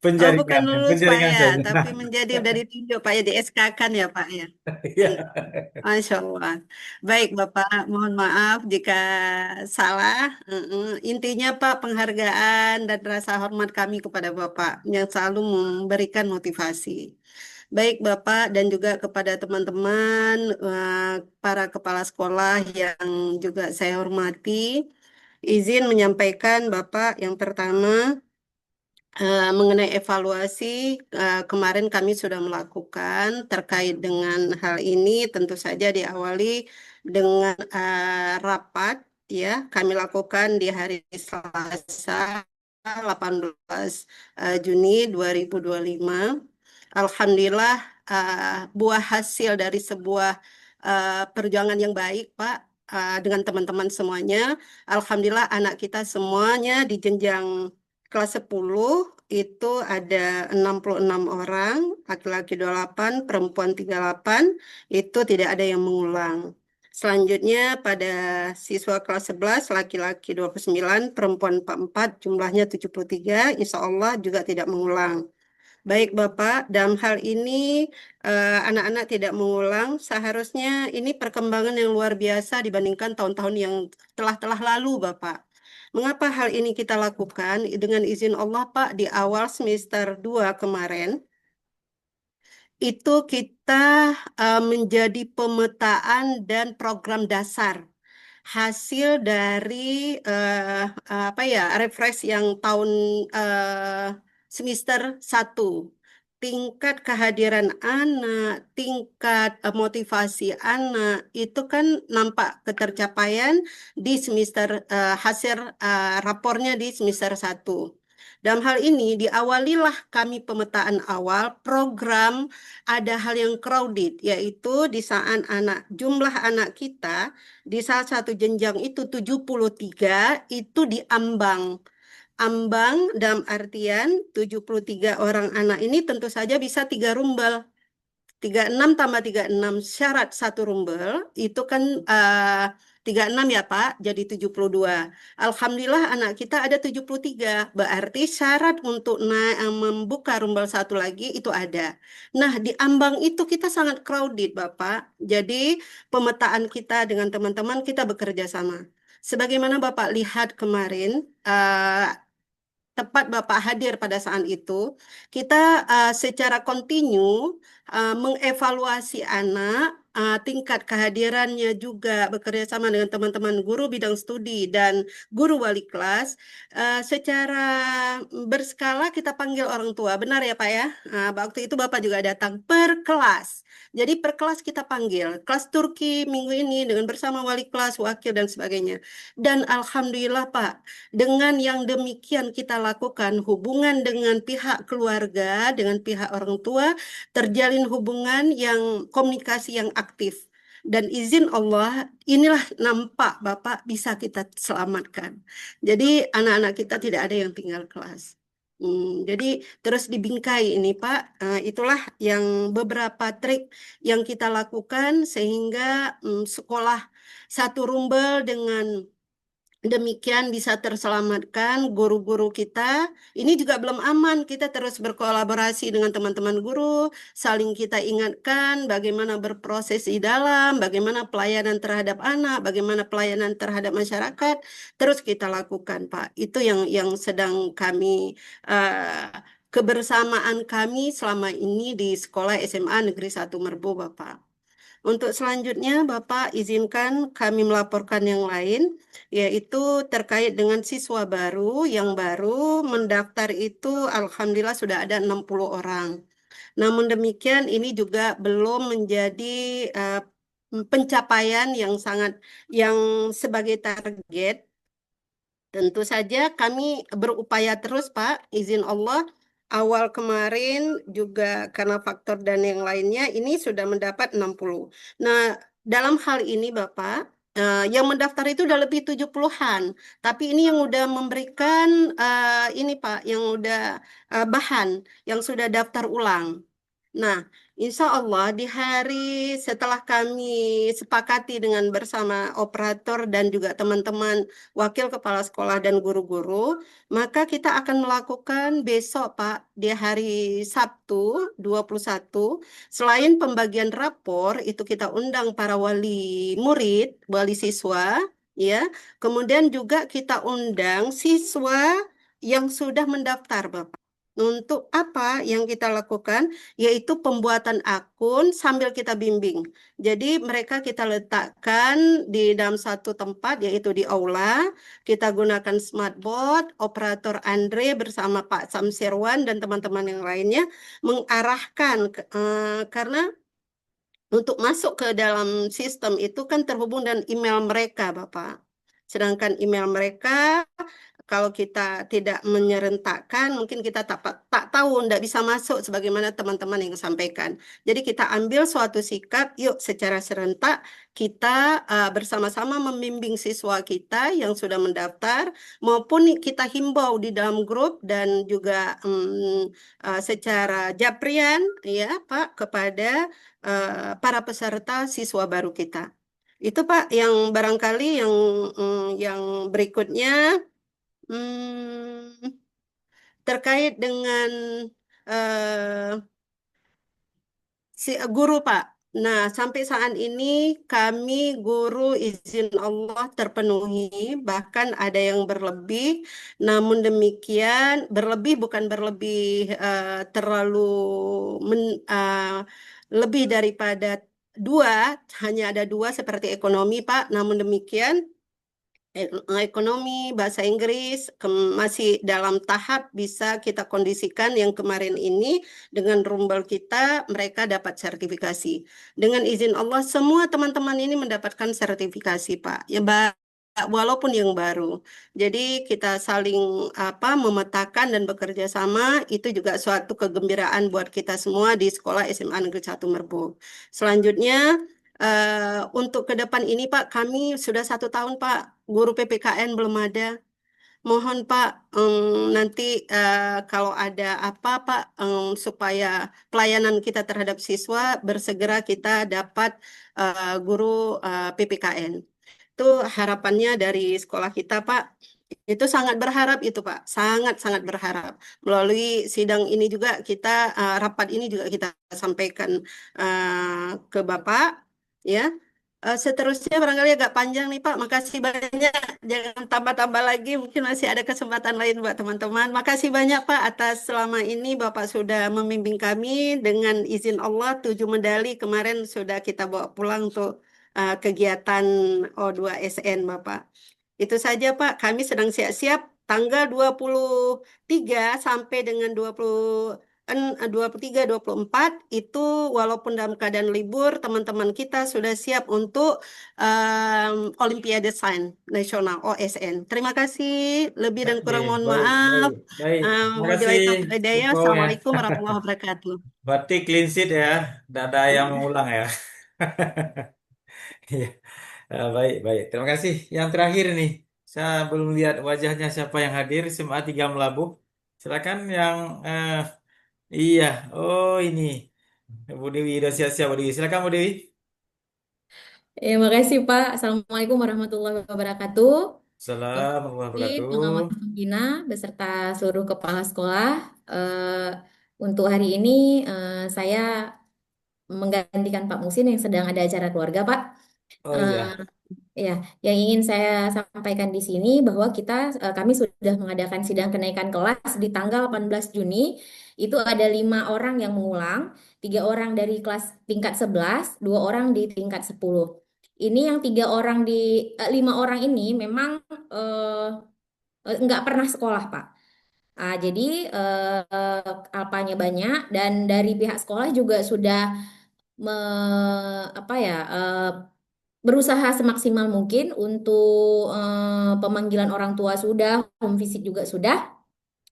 Oh, bukan Penjaringan, lulus Pak penjaringan ya, saja. tapi menjadi udah ditunjuk Pak ya, di SK-kan ya Pak ya. Iya. Masya Allah. Baik Bapak, mohon maaf jika salah. Intinya Pak, penghargaan dan rasa hormat kami kepada Bapak yang selalu memberikan motivasi. Baik Bapak dan juga kepada teman-teman, para kepala sekolah yang juga saya hormati. Izin menyampaikan Bapak yang pertama, mengenai evaluasi, kemarin kami sudah melakukan terkait dengan hal ini. Tentu saja diawali dengan rapat ya, kami lakukan di hari Selasa 18 Juni 2025. Alhamdulillah, buah hasil dari sebuah perjuangan yang baik Pak, dengan teman-teman semuanya. Alhamdulillah anak kita semuanya di jenjang kelas 10 itu ada 66 orang, laki-laki 28, perempuan 38, itu tidak ada yang mengulang. Selanjutnya pada siswa kelas 11, laki-laki 29, perempuan 44, jumlahnya 73, insya Allah juga tidak mengulang. Baik Bapak, dalam hal ini anak-anak tidak mengulang, seharusnya ini perkembangan yang luar biasa dibandingkan tahun-tahun yang telah lalu Bapak. Mengapa hal ini kita lakukan? Dengan izin Allah Pak, di awal semester 2 kemarin, itu kita menjadi pemetaan dan program dasar hasil dari apa ya, refresh yang tahun semester 1. Tingkat kehadiran anak, tingkat motivasi anak itu kan nampak ketercapaian di semester hasil rapornya di semester 1. Dalam hal ini diawalilah kami pemetaan awal program ada hal yang crowded, yaitu di saat jumlah anak kita di salah satu jenjang itu 73 itu diambang. Ambang dalam artian 73 orang anak ini tentu saja bisa 3 rumbel. 36 tambah 36 syarat satu rumbel itu kan 36 ya Pak, jadi 72. Alhamdulillah anak kita ada 73. Berarti syarat untuk membuka rumbel satu lagi itu ada. Nah, di ambang itu kita sangat crowded Bapak. Jadi pemetaan kita dengan teman-teman kita bekerja sama. Sebagaimana Bapak lihat kemarin, tepat Bapak hadir pada saat itu, kita secara kontinu mengevaluasi anak, tingkat kehadirannya juga bekerja sama dengan teman-teman guru bidang studi dan guru wali kelas. Secara berskala kita panggil orang tua, benar ya Pak ya? Waktu itu Bapak juga datang per kelas. Jadi per kelas kita panggil, kelas Turki minggu ini dengan bersama wali kelas, wakil dan sebagainya. Dan Alhamdulillah Pak, dengan yang demikian kita lakukan hubungan dengan pihak keluarga, dengan pihak orang tua, terjalin hubungan yang komunikasi yang aktif. Dan izin Allah, inilah nampak Bapak bisa kita selamatkan. Jadi anak-anak kita tidak ada yang tinggal kelas. Jadi terus dibingkai ini Pak, itulah yang beberapa trik yang kita lakukan sehingga sekolah satu rumbel dengan demikian bisa terselamatkan guru-guru kita. Ini juga belum aman. Kita terus berkolaborasi dengan teman-teman guru, saling kita ingatkan bagaimana berproses di dalam, bagaimana pelayanan terhadap anak, bagaimana pelayanan terhadap masyarakat. Terus kita lakukan, Pak. Itu yang sedang kami kebersamaan kami selama ini di Sekolah SMA Negeri 1 Merbu, Bapak. Untuk selanjutnya, Bapak izinkan kami melaporkan yang lain, yaitu terkait dengan siswa baru yang baru mendaftar itu Alhamdulillah sudah ada 60 orang. Namun demikian ini juga belum menjadi pencapaian yang sebagai target. Tentu saja kami berupaya terus Pak, izin Allah. Awal kemarin juga karena faktor dan yang lainnya ini sudah mendapat 60. Nah, dalam hal ini Bapak, yang mendaftar itu udah lebih 70-an. Tapi ini yang udah memberikan ini Pak, yang udah bahan, yang sudah daftar ulang. Nah, insya Allah di hari setelah kami sepakati dengan bersama operator dan juga teman-teman wakil kepala sekolah dan guru-guru, maka kita akan melakukan besok Pak, di hari Sabtu 21, selain pembagian rapor, itu kita undang para wali murid, wali siswa, ya. Kemudian juga kita undang siswa yang sudah mendaftar Bapak. Untuk apa yang kita lakukan? Yaitu pembuatan akun sambil kita bimbing. Jadi mereka kita letakkan di dalam satu tempat, yaitu di aula. Kita gunakan smartboard, operator Andre bersama Pak Samsirwan dan teman-teman yang lainnya mengarahkan, karena untuk masuk ke dalam sistem itu kan terhubung dengan email mereka, Bapak. Sedangkan email mereka, kalau kita tidak menyerentakkan, mungkin kita tak tahu, tidak bisa masuk sebagaimana teman-teman yang sampaikan. Jadi kita ambil suatu sikap, yuk secara serentak kita bersama-sama membimbing siswa kita yang sudah mendaftar, maupun kita himbau di dalam grup dan juga secara japrian, ya Pak, kepada para peserta siswa baru kita. Itu Pak yang barangkali yang berikutnya. Terkait dengan si guru Pak. Nah, sampai saat ini kami guru izin Allah terpenuhi, bahkan ada yang berlebih. Namun demikian, berlebih bukan berlebih terlalu lebih daripada hanya ada dua seperti ekonomi, Pak. Namun demikian, ekonomi, bahasa Inggris masih dalam tahap bisa kita kondisikan yang kemarin ini dengan rumbel kita, mereka dapat sertifikasi. Dengan izin Allah, semua teman-teman ini mendapatkan sertifikasi, Pak. Ya, walaupun yang baru. Jadi kita saling memetakan dan bekerja sama, itu juga suatu kegembiraan buat kita semua di Sekolah SMA Negeri 1 Merbau. Selanjutnya, untuk ke depan ini Pak, kami sudah 1 tahun Pak, guru PPKN belum ada. Mohon Pak, nanti kalau ada apa Pak, supaya pelayanan kita terhadap siswa bersegera kita dapat guru PPKN. Itu harapannya dari sekolah kita Pak. Itu sangat berharap itu Pak, sangat-sangat berharap. Melalui sidang ini juga kita, rapat ini juga kita sampaikan ke Bapak, ya. Seterusnya barangkali agak panjang nih Pak, makasih banyak. Jangan tambah-tambah lagi, mungkin masih ada kesempatan lain buat teman-teman. Makasih banyak Pak atas selama ini Bapak sudah membimbing kami dengan izin Allah 7 medali kemarin sudah kita bawa pulang untuk kegiatan O2SN Bapak. Itu saja Pak, kami sedang siap-siap tanggal 23 sampai dengan 23-24 itu walaupun dalam keadaan libur, teman-teman kita sudah siap untuk Olimpiade Sains Nasional OSN. Terima kasih, lebih dan Oke, kurang mohon baik, maaf. baik, baik. Terima kasih, Wabillahi taufiq wal hidayah. Info ya. Assalamualaikum warahmatullahi wabarakatuh. Berarti clean sheet ya, tidak ada yang mengulang ya. Iya. Baik, baik. Terima kasih. Yang terakhir nih, saya belum lihat wajahnya siapa yang hadir. SMA 3 Melabuh. Silakan yang iya. Oh ini, Bu Dewi udah siap-siap Bu Dewi. Silakan Bu Dewi. Ya, makasih Pak. Assalamualaikum warahmatullahi wabarakatuh. Assalamualaikum warahmatullahi Pengawas wabarakatuh. pembina beserta seluruh kepala sekolah. Untuk hari ini saya menggantikan Pak Musin yang sedang ada acara keluarga, Pak. Oh Eh, iya. Ya, yang ingin saya sampaikan di sini bahwa kami sudah mengadakan sidang kenaikan kelas di tanggal 18 Juni. Itu ada 5 orang yang mengulang, 3 orang dari kelas tingkat 11, 2 orang di tingkat 10. Ini yang 5 orang ini memang nggak pernah sekolah, Pak. Jadi alpanya banyak dan dari pihak sekolah juga sudah apa ya, berusaha semaksimal mungkin untuk pemanggilan orang tua sudah, home visit juga sudah,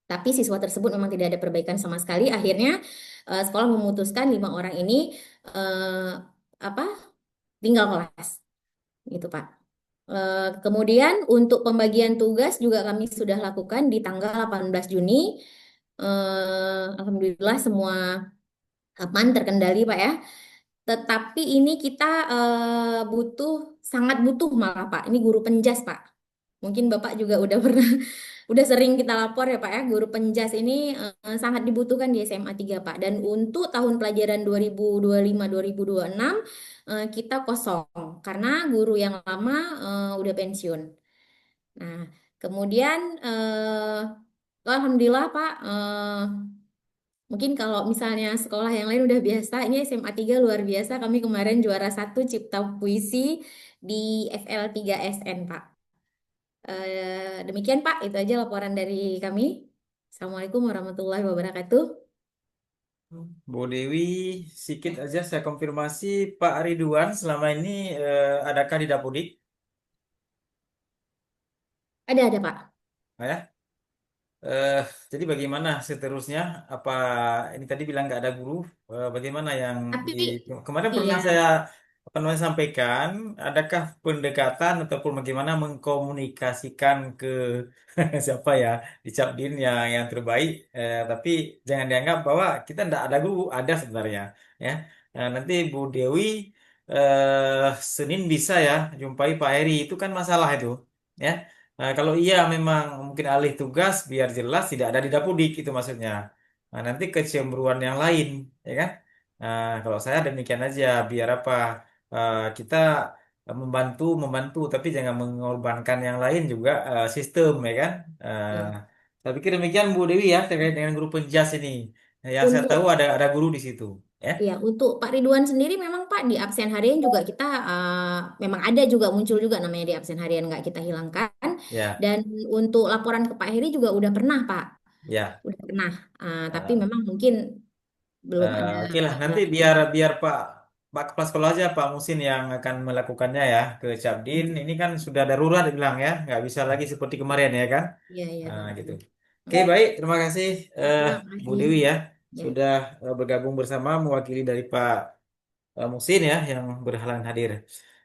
tapi siswa tersebut memang tidak ada perbaikan sama sekali. Akhirnya sekolah memutuskan 5 orang ini eh, apa tinggal kelas, gitu Pak. Kemudian untuk pembagian tugas juga kami sudah lakukan di tanggal 18 Juni. Alhamdulillah semua aman terkendali Pak ya. Tetapi ini kita sangat butuh malah Pak. Ini guru penjas Pak. Mungkin Bapak juga udah pernah, udah sering kita lapor ya Pak ya. Guru penjas ini sangat dibutuhkan di SMA 3 Pak. Dan untuk tahun pelajaran 2025-2026 kita kosong. Karena guru yang lama udah pensiun. Nah, kemudian Alhamdulillah Pak, mungkin kalau misalnya sekolah yang lain udah biasa, ini SMA 3 luar biasa. Kami kemarin juara 1 cipta puisi di FL3SN, Pak. Demikian, Pak. Itu aja laporan dari kami. Assalamualaikum warahmatullahi wabarakatuh. Bu Dewi, sedikit aja saya konfirmasi Pak Ridwan selama ini adakah di Dapudik? Ada, Pak. Ya. Eh, jadi bagaimana seterusnya? Apa ini tadi bilang nggak ada guru? Bagaimana yang Tapi, kemarin iya. pernah saya sampaikan? Adakah pendekatan ataupun bagaimana mengkomunikasikan ke siapa ya di Capdin yang terbaik? Tapi jangan dianggap bahwa kita tidak ada guru, ada sebenarnya. Ya, nanti Bu Dewi Senin bisa ya jumpai Pak Heri itu kan masalah itu. Ya. Nah, kalau iya memang mungkin alih tugas biar jelas tidak ada di Dapudik itu maksudnya. Nah, nanti kecemburuan yang lain, ya kan? Nah, kalau saya demikian aja biar apa kita membantu membantu tapi jangan mengorbankan yang lain juga sistem ya kan? Ya. Saya pikir demikian Bu Dewi ya terkait dengan guru penjas ini. Yang saya tahu Untuk ada guru di situ. ya. Ya, untuk Pak Ridwan sendiri memang Pak di absen harian juga kita memang ada juga muncul juga namanya di absen harian nggak kita hilangkan. Ya, Dan untuk laporan ke Pak Heri juga udah pernah Pak, ya. udah pernah. Tapi Eh, memang mungkin belum ada oke lah, nanti laporan. biar Pak Kepala Sekolah aja Pak Musin yang akan melakukannya ya ke Cabdin. Ini kan sudah darurat dibilang ya, nggak bisa lagi seperti kemarin ya kan. Iya, iya, Nah, darurat. gitu. Oke, baik. Terima kasih Terima Bu kasih. Dewi ya Ya. sudah bergabung bersama mewakili dari Pak Musin ya yang berhalangan hadir.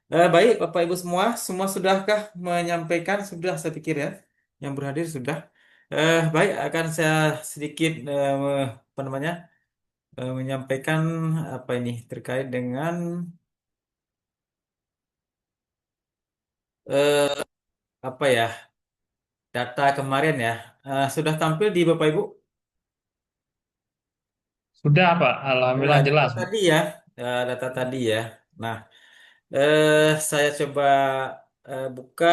Baik, Bapak Ibu semua sudahkah menyampaikan? Sudah, saya pikir ya, yang berhadir sudah. Baik, akan saya sedikit apa namanya menyampaikan apa ini terkait dengan eh, apa ya data kemarin ya. Sudah tampil di Bapak Ibu? Sudah, Pak. Ya, Alhamdulillah data jelas, Pak. tadi ya, data tadi ya. Nah, saya coba buka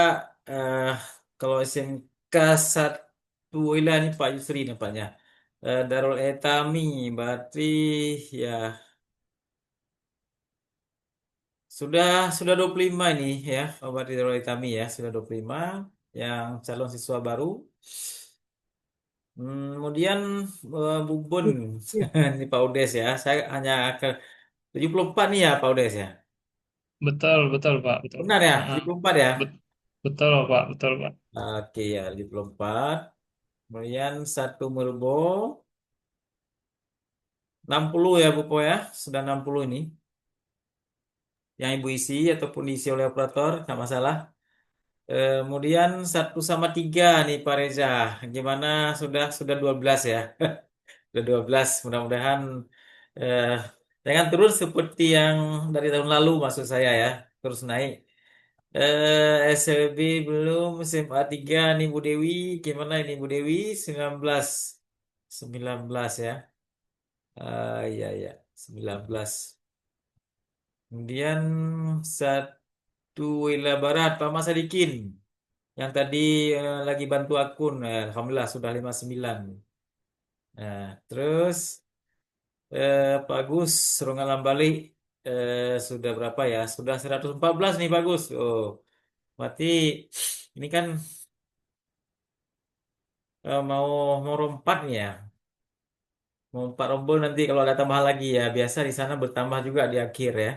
eh, kalau SMK 1 wilayah ini Pak Yusri nampaknya. Darul Etami berarti ya sudah 25 ini ya. Oh, berarti Darul Etami ya sudah 25 yang calon siswa baru. Kemudian Bubun ini Pak Udes ya. Saya hanya ke 74 nih ya Pak Udes ya. Betul, betul, Pak. Betul. Benar ya, Heeh. 74 ya. Betul, Pak. Betul, Pak. Oke ya, 74. Kemudian satu Merbo 60 ya Bu Po ya. Sudah 60 ini. Yang Ibu isi ataupun diisi oleh operator, nggak masalah. Kemudian 1/3 nih Pak Reza. Gimana sudah 12 ya. Sudah 12. Mudah-mudahan eh, jangan turun seperti yang dari tahun lalu maksud saya ya. Terus naik. SLB belum, SMA 3 nih Bu Dewi. Gimana ini Bu Dewi? 19. 19 ya. Iya, iya. 19. Kemudian satu wilayah barat, Pak Mas Sadikin. Yang tadi lagi bantu akun. Alhamdulillah sudah 59. Nah, terus Pak Agus, Rongalam Balik. Sudah berapa ya? Sudah 114 nih Pak Agus. Oh, berarti ini kan mau rompat nih ya. Mau empat rombol nanti kalau ada tambahan lagi ya. Biasa di sana bertambah juga di akhir ya.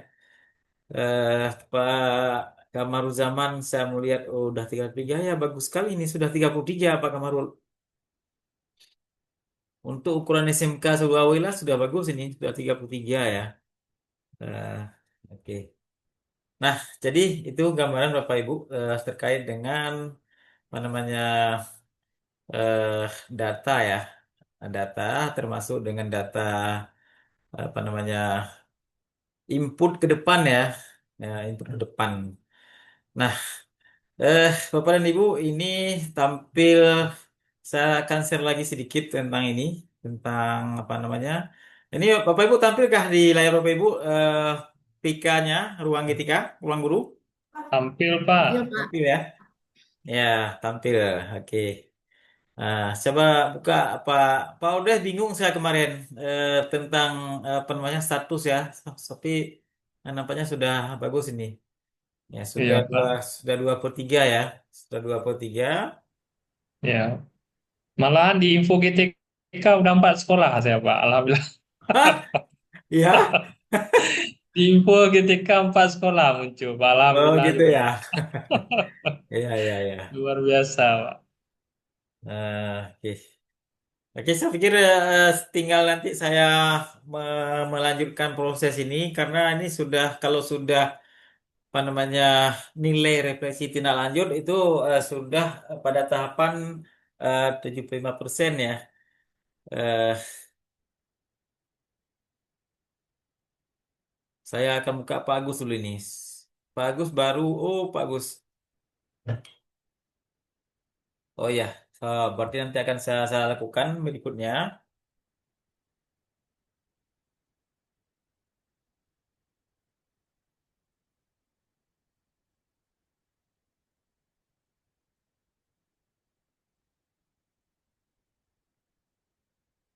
Pak Kamarul Zaman saya melihat udah 33 ya bagus sekali ini sudah 33 Pak Kamarul. Untuk ukuran SMK Sugawila sudah bagus ini sudah 33 ya. Eh, oke. Nah, jadi itu gambaran Bapak Ibu terkait dengan apa namanya eh, data ya. Data termasuk dengan data apa namanya input ke depan ya. Ya, input ke depan. Nah, Bapak dan Ibu, ini tampil saya akan share lagi sedikit tentang ini, tentang apa namanya. Ini Bapak Ibu tampilkah di layar Bapak Ibu PK-nya, ruang GTK, ruang guru? Tampil, Iya, Pak. Pak. Tampil ya? Ya, tampil. Oke. Nah, coba buka Pak udah bingung saya kemarin tentang apa namanya status ya, tapi nampaknya sudah bagus ini. Ya, Iya, Pak. sudah 2/3 ya. Sudah 2/3. Ya. Malahan di info GTK udah 4 sekolah saya, Pak. Alhamdulillah. Hah? Iya? Di info GTK 4 sekolah muncul, Pak. Oh Alhamdulillah gitu juga. ya. Iya, iya, iya. Luar biasa, Pak. Oke. Oke, saya pikir tinggal nanti saya melanjutkan proses ini karena ini sudah kalau sudah apa namanya nilai refleksi tindak lanjut itu sudah pada tahapan 75% ya. Eh, saya akan buka Pak Agus dulu ini. Pak Agus baru, oh Pak Agus. Oh ya, berarti nanti akan saya lakukan berikutnya.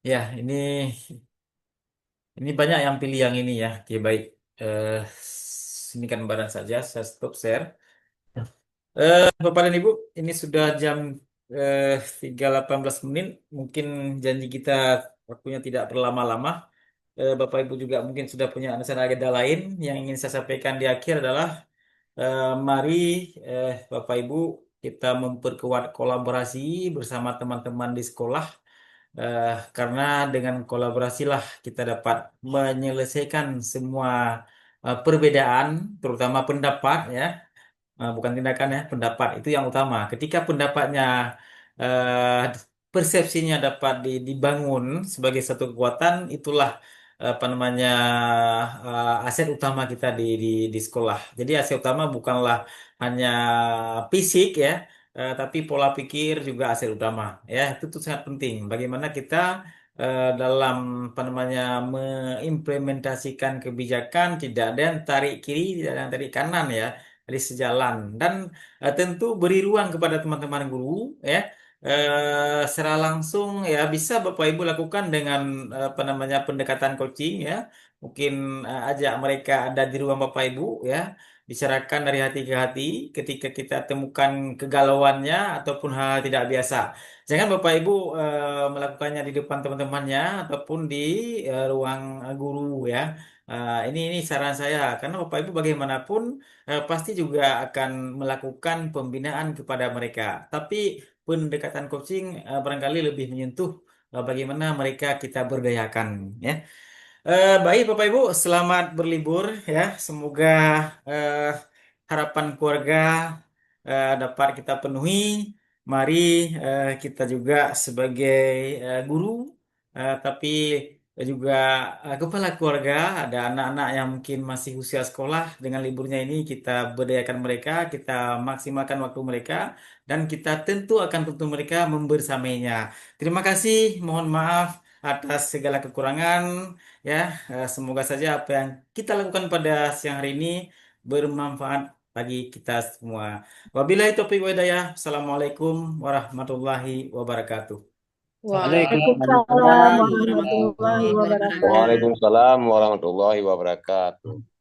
Ya, ini Ini banyak yang pilih yang ini ya. Oke, baik. Eh, ini kan barang saja. Saya stop share. Bapak dan Ibu, ini sudah jam 3.18 menit. Mungkin janji kita waktunya tidak berlama-lama. Bapak Ibu juga mungkin sudah punya agenda lain. Yang ingin saya sampaikan di akhir adalah mari Bapak Ibu kita memperkuat kolaborasi bersama teman-teman di sekolah. Karena dengan kolaborasilah kita dapat menyelesaikan semua perbedaan, terutama pendapat ya. Bukan tindakan ya, pendapat itu yang utama. Ketika pendapatnya eh, persepsinya dapat dibangun sebagai satu kekuatan, itulah apa namanya aset utama kita di sekolah. Jadi aset utama bukanlah hanya fisik ya, tapi pola pikir juga aset utama. Ya, itu sangat penting. Bagaimana kita dalam apa namanya mengimplementasikan kebijakan, tidak ada yang tarik kiri, tidak ada yang tarik kanan ya, dari sejalan, dan tentu beri ruang kepada teman-teman guru ya, secara langsung ya bisa Bapak Ibu lakukan dengan apa namanya pendekatan coaching ya, mungkin ajak mereka ada di ruang Bapak Ibu ya, bicarakan dari hati ke hati ketika kita temukan kegalauannya ataupun hal tidak biasa. Jangan Bapak Ibu melakukannya di depan teman-temannya ataupun di ruang guru ya. Ini saran saya, karena Bapak Ibu bagaimanapun pasti juga akan melakukan pembinaan kepada mereka. Tapi pendekatan coaching barangkali lebih menyentuh bagaimana mereka kita berdayakan ya. Baik Bapak Ibu, selamat berlibur ya. Semoga eh, harapan keluarga dapat kita penuhi. Mari kita juga sebagai guru, tapi juga kepala keluarga, ada anak-anak yang mungkin masih usia sekolah. Dengan liburnya ini kita berdayakan mereka, kita maksimalkan waktu mereka, dan kita tentu akan tuntut mereka membersamainya. Terima kasih, mohon maaf atas segala kekurangan. Ya, semoga saja apa yang kita lakukan pada siang hari ini bermanfaat bagi kita semua. Wabillahi taufiq wa hidayah. Assalamualaikum warahmatullahi wabarakatuh. Waalaikumsalam Waalaikumsalam warahmatullahi warahmatullahi wabarakatuh. wabarakatuh. Waalaikumsalam warahmatullahi wabarakatuh.